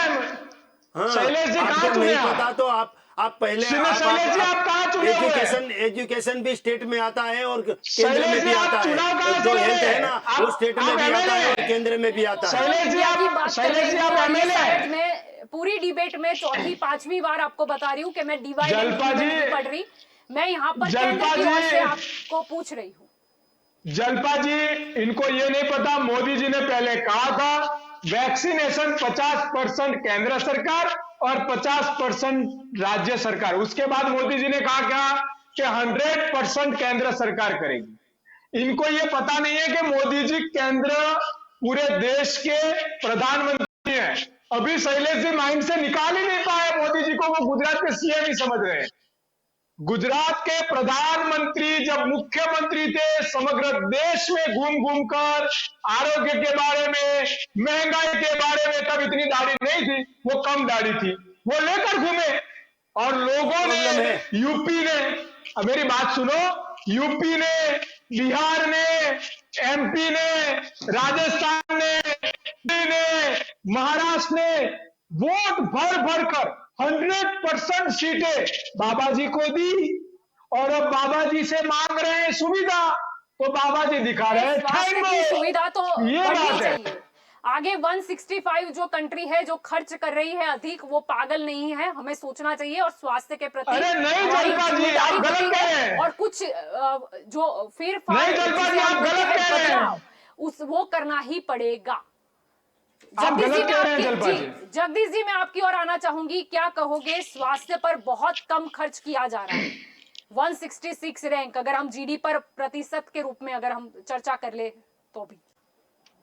हाँ, शैलेश जी कहाँ आपको चुने नहीं आप? पता तो आप पहले शैलेश जी आप कहाँ चुने हुए हैं? एजुकेशन भी स्टेट में आता है और केंद्र शैलेश में जी भी आप आता चुनाव है। कहाँ जो से हेल्थ लड़े? है ना, वो स्टेट में आप भी आता है एमएलए और केंद्र में भी आता है। शैलेश जी इंडिया की आप बात कर शैलेश रही जी हूँ, आप और ये एमएलए शायद हैं। मैं पूरी डिबेट में चौथी पांचवी बार आपको बता रही हूँ कि मैं डिवाइड एंड जलपा रूल में जी, नहीं पढ़ रही। मैं यहाँ पर केंद्र जलपा की ओर से जी, आपको पूछ रही हूँ। जलपा जी, इनको ये नहीं पता, मोदी जी ने पहले कहा था वैक्सीनेशन 50% केंद्र सरकार और 50% राज्य सरकार। उसके बाद मोदी जी ने कहा क्या कि 100% केंद्र सरकार करेगी। इनको ये पता नहीं है कि मोदी जी केंद्र पूरे देश के प्रधानमंत्री हैं। अभी शैलेश जी माइंड से निकाल ही नहीं पाए मोदी जी को, वो गुजरात के सीएम ही समझ रहे हैं। गुजरात के प्रधानमंत्री जब मुख्यमंत्री थे, समग्र देश में घूम घूम कर आरोग्य के बारे में, महंगाई के बारे में, तब इतनी दाढ़ी नहीं थी, वो कम दाढ़ी थी, वो लेकर घूमे। और लोगों प्रॉब्लम है। ने, यूपी ने, अब मेरी बात सुनो, यूपी ने, बिहार ने, एमपी ने, राजस्थान ने, महाराष्ट्र ने वोट भर भर कर 100% सीटें बाबा जी को दी, और अब बाबा जी से मांग रहे हैं सुविधा, तो बाबा जी दिखा रहे हैं स्वास्थ्य की थैंक सुविधा तो यू। ये बढ़नी बात है। चाहिए। आगे 165 जो कंट्री है जो खर्च कर रही है अधिक, वो पागल नहीं है, हमें सोचना चाहिए और स्वास्थ्य के प्रति अरे नहीं हमारी जलपा जी, जिम्मेदारी आप गलत होती कह रहे है। हैं। और कुछ जो फिर नहीं जलपा जी, आप गलत कह रहे हैं। बदलाव वो करना ही पड़ेगा। आप जगदीश जी, गलत मैं कह रहे हैं आपकी जलपा जी। जगदीश जी, मैं आपकी ओर आना चाहूंगी। क्या कहोगे, स्वास्थ्य पर बहुत कम खर्च किया जा रहा है। 166 रैंक, अगर हम जीडी पर प्रतिशत के रूप में अगर हम चर्चा कर ले तो भी।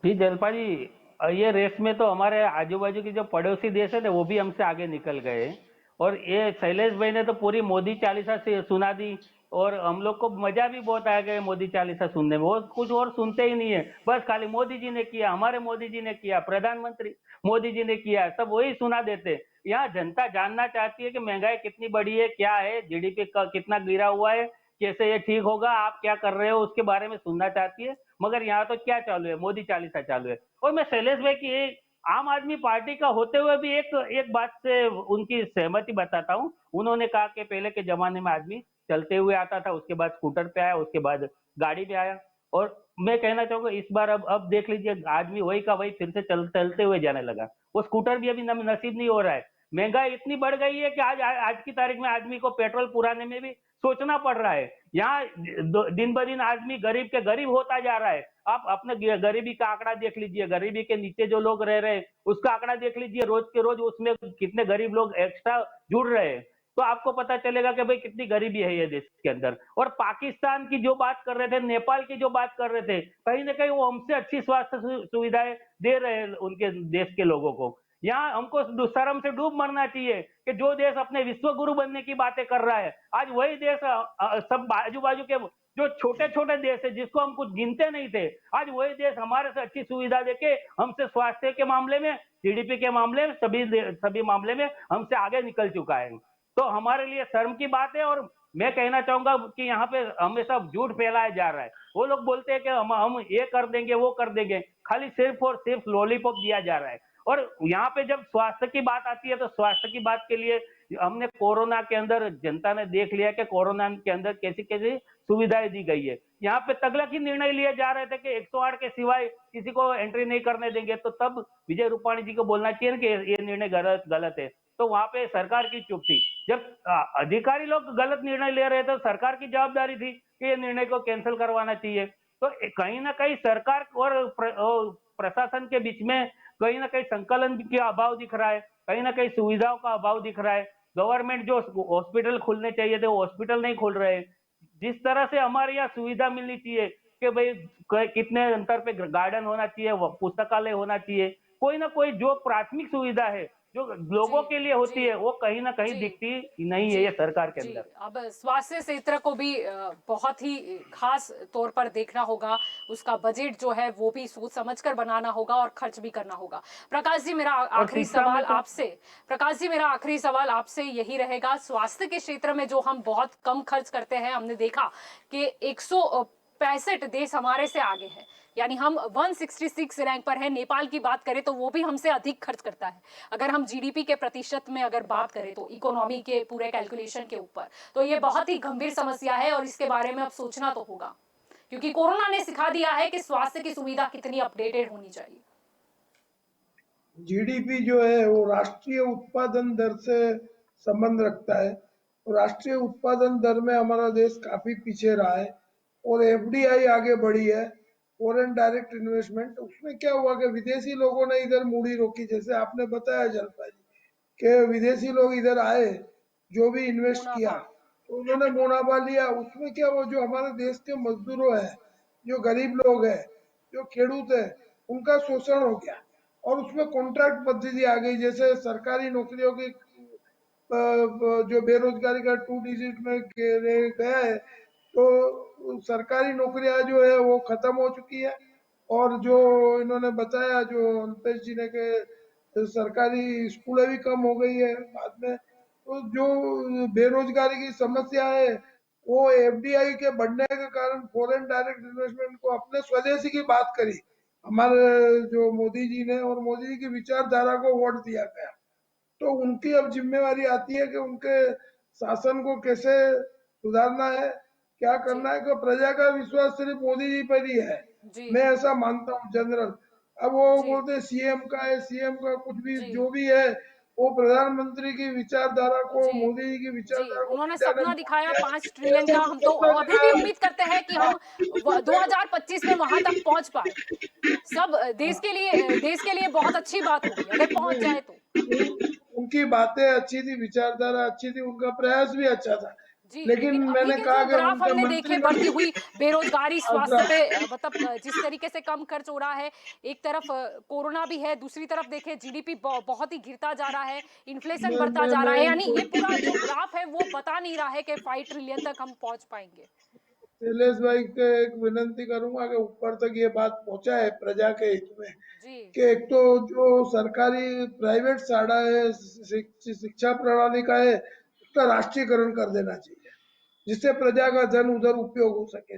जी जलपा जी, ये रेस में तो हमारे आजू बाजू के जो पड़ोसी देश है ना, वो भी हमसे आगे निकल गए। और ये शैलेश भाई ने तो पूरी मोदी चालीसा से सुना दी, और हम लोग को मजा भी बहुत आ गया मोदी चालीसा सुनने में। वो कुछ और सुनते ही नहीं है, बस खाली मोदी जी ने किया, हमारे मोदी जी ने किया, प्रधानमंत्री मोदी जी ने किया, सब वही सुना देते। यहाँ जनता जानना चाहती है कि महंगाई कितनी बढ़ी है, क्या है, जीडीपी कितना गिरा हुआ है, कैसे ये ठीक होगा, आप क्या कर रहे हो, उसके बारे में सुनना चाहती है। मगर यहाँ तो क्या चालू है, मोदी चालीसा चालू है। और मैं शैलेश भाई की एक आम आदमी पार्टी का होते हुए भी एक बात से उनकी सहमति बताता हूँ। उन्होंने कहा कि पहले के जमाने में आदमी चलते हुए आता था, उसके बाद स्कूटर पे आया, उसके बाद गाड़ी पे आया। और मैं कहना चाहूंगा इस बार अब देख लीजिए, आदमी वही का वही फिर से चलते हुए जाने लगा। वो स्कूटर भी अभी नसीब नहीं हो रहा है। महंगाई इतनी बढ़ गई है कि आज की तारीख में आदमी को पेट्रोल पुराने में भी सोचना पड़ रहा है। यहाँ दिन ब दिन आदमी गरीब के गरीब होता जा रहा है। आप अपने गरीबी का आंकड़ा देख लीजिए, गरीबी के नीचे जो लोग रह रहे हैं उसका आंकड़ा देख लीजिए, रोज के रोज उसमें कितने गरीब लोग एक्स्ट्रा जुड़ रहे हैं, तो आपको पता चलेगा कि भाई कितनी गरीबी है ये देश के अंदर। और पाकिस्तान की जो बात कर रहे थे, नेपाल की जो बात कर रहे थे, कहीं ना कहीं वो हमसे अच्छी स्वास्थ्य सुविधाएं दे रहे हैं उनके देश के लोगों को। यहाँ हमको दुष्कर्म से डूब मरना चाहिए कि जो देश अपने विश्व गुरु बनने की बातें कर रहा है, आज वही देश सब आजू बाजू के जो छोटे छोटे देश है जिसको हम कुछ गिनते नहीं थे, आज वही देश हमारे से अच्छी सुविधा देके हमसे स्वास्थ्य के मामले में जीडीपी के मामले में सभी मामले में हमसे आगे निकल चुका है। तो हमारे लिए शर्म की बात है। और मैं कहना चाहूंगा कि यहाँ पे हमेशा झूठ फैलाया जा रहा है। वो लोग बोलते हैं कि हम ये कर देंगे वो कर देंगे, खाली सिर्फ और सिर्फ लॉलीपॉप दिया जा रहा है। और यहाँ पे जब स्वास्थ्य की बात आती है तो स्वास्थ्य की बात के लिए हमने कोरोना के अंदर जनता ने देख लिया कि कोरोना के अंदर कैसी कैसी सुविधाएं दी गई है। यहाँ पे तगलक ही निर्णय लिए जा रहे थे कि 108 के सिवाय किसी को एंट्री नहीं करने देंगे। तो तब विजय रूपाणी जी को बोलना चाहिए कि ये निर्णय गलत है। तो वहां पे सरकार की चुप थी। जब अधिकारी लोग गलत निर्णय ले रहे थे तो सरकार की जवाबदारी थी कि ये निर्णय को कैंसिल करवाना चाहिए। तो कहीं ना कहीं सरकार और प्रशासन के बीच में कहीं ना कहीं संकलन का अभाव दिख रहा है, कहीं ना कहीं सुविधाओं का अभाव दिख रहा है। गवर्नमेंट जो हॉस्पिटल खुलने चाहिए थे वो हॉस्पिटल नहीं खुल रहे। जिस तरह से हमारे यहाँ सुविधा मिलनी चाहिए कि भाई कितने अंतर पे गार्डन होना चाहिए, पुस्तकालय होना चाहिए, कोई ना कोई जो प्राथमिक सुविधा है जो लोगों जी, के लिए होती जी, है वो कहीं ना कहीं जी, दिखती नहीं है जी, ये सरकार के जी। अंदर। अब स्वास्थ्य क्षेत्र को भी बहुत ही खास तौर पर देखना होगा। उसका बजट जो है वो भी सोच समझकर बनाना होगा और खर्च भी करना होगा। प्रकाश जी, मेरा और आखिरी शिक्षा में सवाल तो आपसे प्रकाश जी, मेरा आखिरी सवाल आपसे यही रहेगा। स्वास्थ्य के क्षेत्र में जो हम बहुत कम खर्च करते हैं, हमने देखा कि 165 देश हमारे से आगे है, यानी हम 166 रैंक पर है। नेपाल की बात करें तो वो भी हमसे अधिक खर्च करता है। अगर हम जीडीपी के प्रतिशत में अगर बात करें तो इकोनॉमी के पूरे कैलकुलेशन के ऊपर, तो ये बहुत ही गंभीर समस्या है और इसके बारे में अब सोचना तो होगा, क्योंकि कोरोना ने सिखा दिया है कि स्वास्थ्य की सुविधा कितनी अपडेटेड होनी चाहिए। जीडीपी जो है वो राष्ट्रीय उत्पादन दर से संबंध रखता है, और राष्ट्रीय उत्पादन दर में हमारा देश काफी पीछे रहा है। और एफडीआई आगे बढ़ी है, फॉरेन डायरेक्ट इन्वेस्टमेंट। उसमें क्या हुआ कि विदेशी लोगों ने इधर मूड़ी रोकी, जैसे आपने बताया जलपा जी कि विदेशी लोग इधर आए, जो भी इन्वेस्ट किया मुनाफा। तो उन्होंने मुनाफा लिया। उसमें क्या हुआ, जो हमारे देश के मजदूरों हैं, जो गरीब लोग हैं, जो खेडूत है, उनका शोषण हो गया। और उसमें कॉन्ट्रैक्ट पद्धति आ गई, जैसे सरकारी नौकरियों की जो बेरोजगारी का 2 डिजिट में गया है, तो सरकारी नौकरियां जो है वो खत्म हो चुकी है। और जो इन्होंने बताया, जो अल्पेश जी ने, के सरकारी स्कूलें भी कम हो गई है बाद में। तो जो बेरोजगारी की समस्या है वो एफडीआई के बढ़ने के कारण, फॉरेन डायरेक्ट इन्वेस्टमेंट को, अपने स्वदेशी की बात करी हमारे जो मोदी जी ने, और मोदी जी की विचारधारा को वोट दिया गया। तो उनकी अब जिम्मेवारी आती है कि उनके शासन को कैसे सुधारना है, क्या जी, करना है। कि प्रजा का विश्वास सिर्फ मोदी जी पर ही है, जी, मैं ऐसा मानता हूँ जनरल। अब वो जी, बोलते हैं सीएम का है, सीएम का कुछ भी जी, जो भी है, वो प्रधानमंत्री की विचारधारा को, जी, मोदी जी की जी। विचारधारा को उन्होंने मीडिया ने सपना मोड़ दिखाया दिया। 5 ट्रिलियन ऐसा का। हम तो सपना अभी भी दिखाया। उम्मीद करते हैं कि हम 2025 में वहां तक पहुंच पाए। सब देश के लिए बहुत अच्छी बात होगी अगर पहुंच जाए तो। उनकी बातें अच्छी थी, विचारधारा अच्छी थी, उनका प्रयास भी अच्छा था। जी, लेकिन लेकिन अभी मैंने के कहा जो कि ग्राफ उनके हमने देखे, बढ़ती मंत्रिमंडल हुई बेरोजगारी, स्वास्थ्य की पे मतलब जिस तरीके से कम खर्च हो रहा है, एक तरफ कोरोना भी है, दूसरी तरफ देखे जीडीपी बहुत ही गिरता जा रहा है, इन्फ्लेशन बढ़ता जा रहा मैं है, यानी इनको, ये पूरा जो ग्राफ है वो बता नहीं रहा है कि 5 ट्रिलियन तक हम पहुंच पाएंगे। शैलेश भाई के एक विनंती करूंगा कि ऊपर तक ये बात पहुंचाए प्रजा के हित में, जी, कि एक तो जो सरकारी प्राइवेट साड़ा है, शिक्षा प्रणाली का है, उसका राष्ट्रीयकरण कर देना चाहिए, जिससे प्रजा का जन उधर उपयोग हो सके।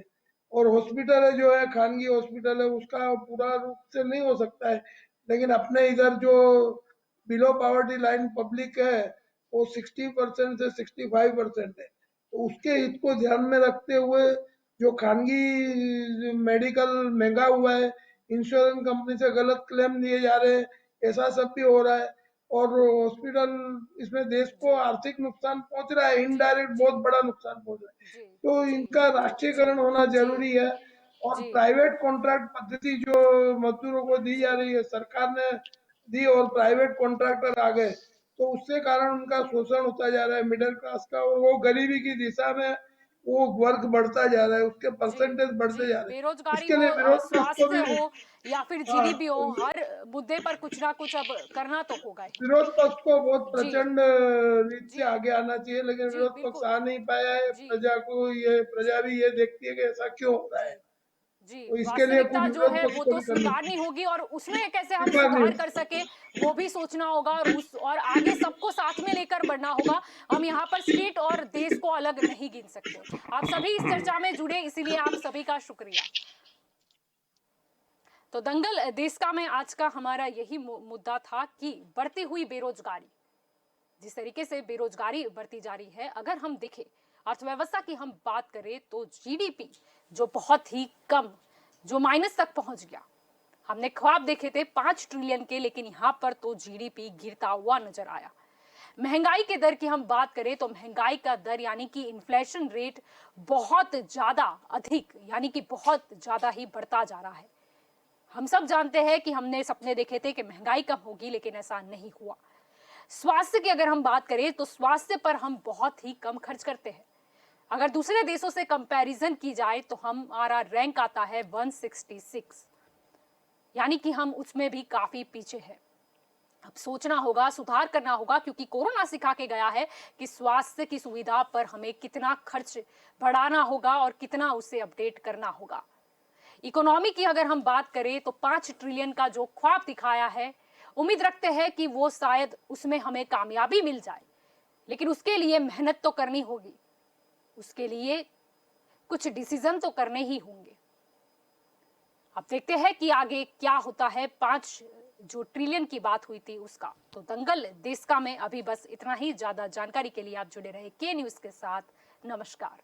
और हॉस्पिटल है जो है, खानगी हॉस्पिटल है, उसका पूरा रूप से नहीं हो सकता है, लेकिन अपने इधर जो बिलो पॉवर्टी लाइन पब्लिक है वो 60% से 65% है। तो उसके हित को ध्यान में रखते हुए, जो खानगी मेडिकल महंगा हुआ है, इंश्योरेंस कंपनी से गलत क्लेम लिए जा रहे हैं, ऐसा सब भी हो रहा है। और हॉस्पिटल, इसमें देश को जी, आर्थिक नुकसान पहुंच रहा है, जी, इनडायरेक्ट जी, बहुत बड़ा नुकसान पहुंच रहा है। जी, तो जी, इनका जी, राष्ट्रीयकरण होना जी, जरूरी है। और जी, प्राइवेट कॉन्ट्रैक्ट पद्धति जो मजदूरों को दी जा रही है, सरकार ने दी और प्राइवेट कॉन्ट्रैक्टर आ गए, तो उससे कारण उनका शोषण होता जा रहा है मिडिल क्लास का, और वो गरीबी की दिशा में वो वर्ग बढ़ता जा रहा है, उसके जी, परसेंटेज जी। बढ़ते जा रहे हैं। बेरोजगारी इसके हो, लिए विरोध पक्ष को स्वास्थ्य भी, हो, या फिर हाँ, जीडीपी हो, हर मुद्दे पर कुछ ना कुछ अब करना तो होगा ही। विरोध पक्ष को बहुत जी, प्रचंड रीत से जी, आगे आना चाहिए, लेकिन जी, विरोध पक्ष बिल्कुल। आ नहीं पाया है। जी, प्रजा को ये, जी, प्रजा भी ये देखती है कि ऐसा क्यों हो रहा जी, है। जी, तो इसके लिए कुछ वास्तविकता जो है विरोध पक्ष वो को तो भी करनी स्वीकारनी चाहिए। होगी और उसमें कैसे हम स्वीकार नहीं सुधार कर सके वो भी सोचना होगा और आगे सबको साथ में लेकर बढ़ना होगा। हम यहाँ पर स्टेट और देश को अलग नहीं गिन सकते। आप सभी इस चर्चा में जुड़े, इसीलिए आप सभी का शुक्रिया। तो दंगल देश का में आज का हमारा यही मुद्दा था कि बढ़ती हुई बेरोजगारी, जिस तरीके से बेरोजगारी बढ़ती जा रही है, अगर हम देखें अर्थव्यवस्था की हम बात करें तो जीडीपी जो बहुत ही कम, जो माइनस तक पहुंच गया। हमने ख्वाब देखे थे 5 ट्रिलियन के, लेकिन यहां पर तो जीडीपी गिरता हुआ नजर आया। महंगाई के दर की हम बात करें तो महंगाई का दर यानी कि इन्फ्लेशन रेट बहुत ज्यादा अधिक, यानी कि बहुत ज्यादा ही बढ़ता जा रहा है। हम सब जानते हैं कि हमने सपने देखे थे कि महंगाई कम होगी, लेकिन ऐसा नहीं हुआ। स्वास्थ्य की अगर हम बात करें तो स्वास्थ्य पर हम बहुत ही कम खर्च करते हैं। अगर दूसरे देशों से कंपैरिजन की जाए तो हमारा रैंक आता है 166, यानी कि हम उसमें भी काफी पीछे हैं। अब सोचना होगा, सुधार करना होगा, क्योंकि कोरोना सिखा के गया है कि स्वास्थ्य की सुविधा पर हमें कितना खर्च बढ़ाना होगा और कितना उसे अपडेट करना होगा। इकोनॉमी की अगर हम बात करें तो 5 ट्रिलियन का जो ख्वाब दिखाया है, उम्मीद रखते हैं कि वो शायद उसमें हमें कामयाबी मिल जाए, लेकिन उसके लिए मेहनत तो करनी होगी, उसके लिए कुछ डिसीजन तो करने ही होंगे। अब देखते हैं कि आगे क्या होता है 5 जो ट्रिलियन की बात हुई थी उसका। तो दंगल देश का में अभी बस इतना ही। ज्यादा जानकारी के लिए आप जुड़े रहे के न्यूज के साथ। नमस्कार।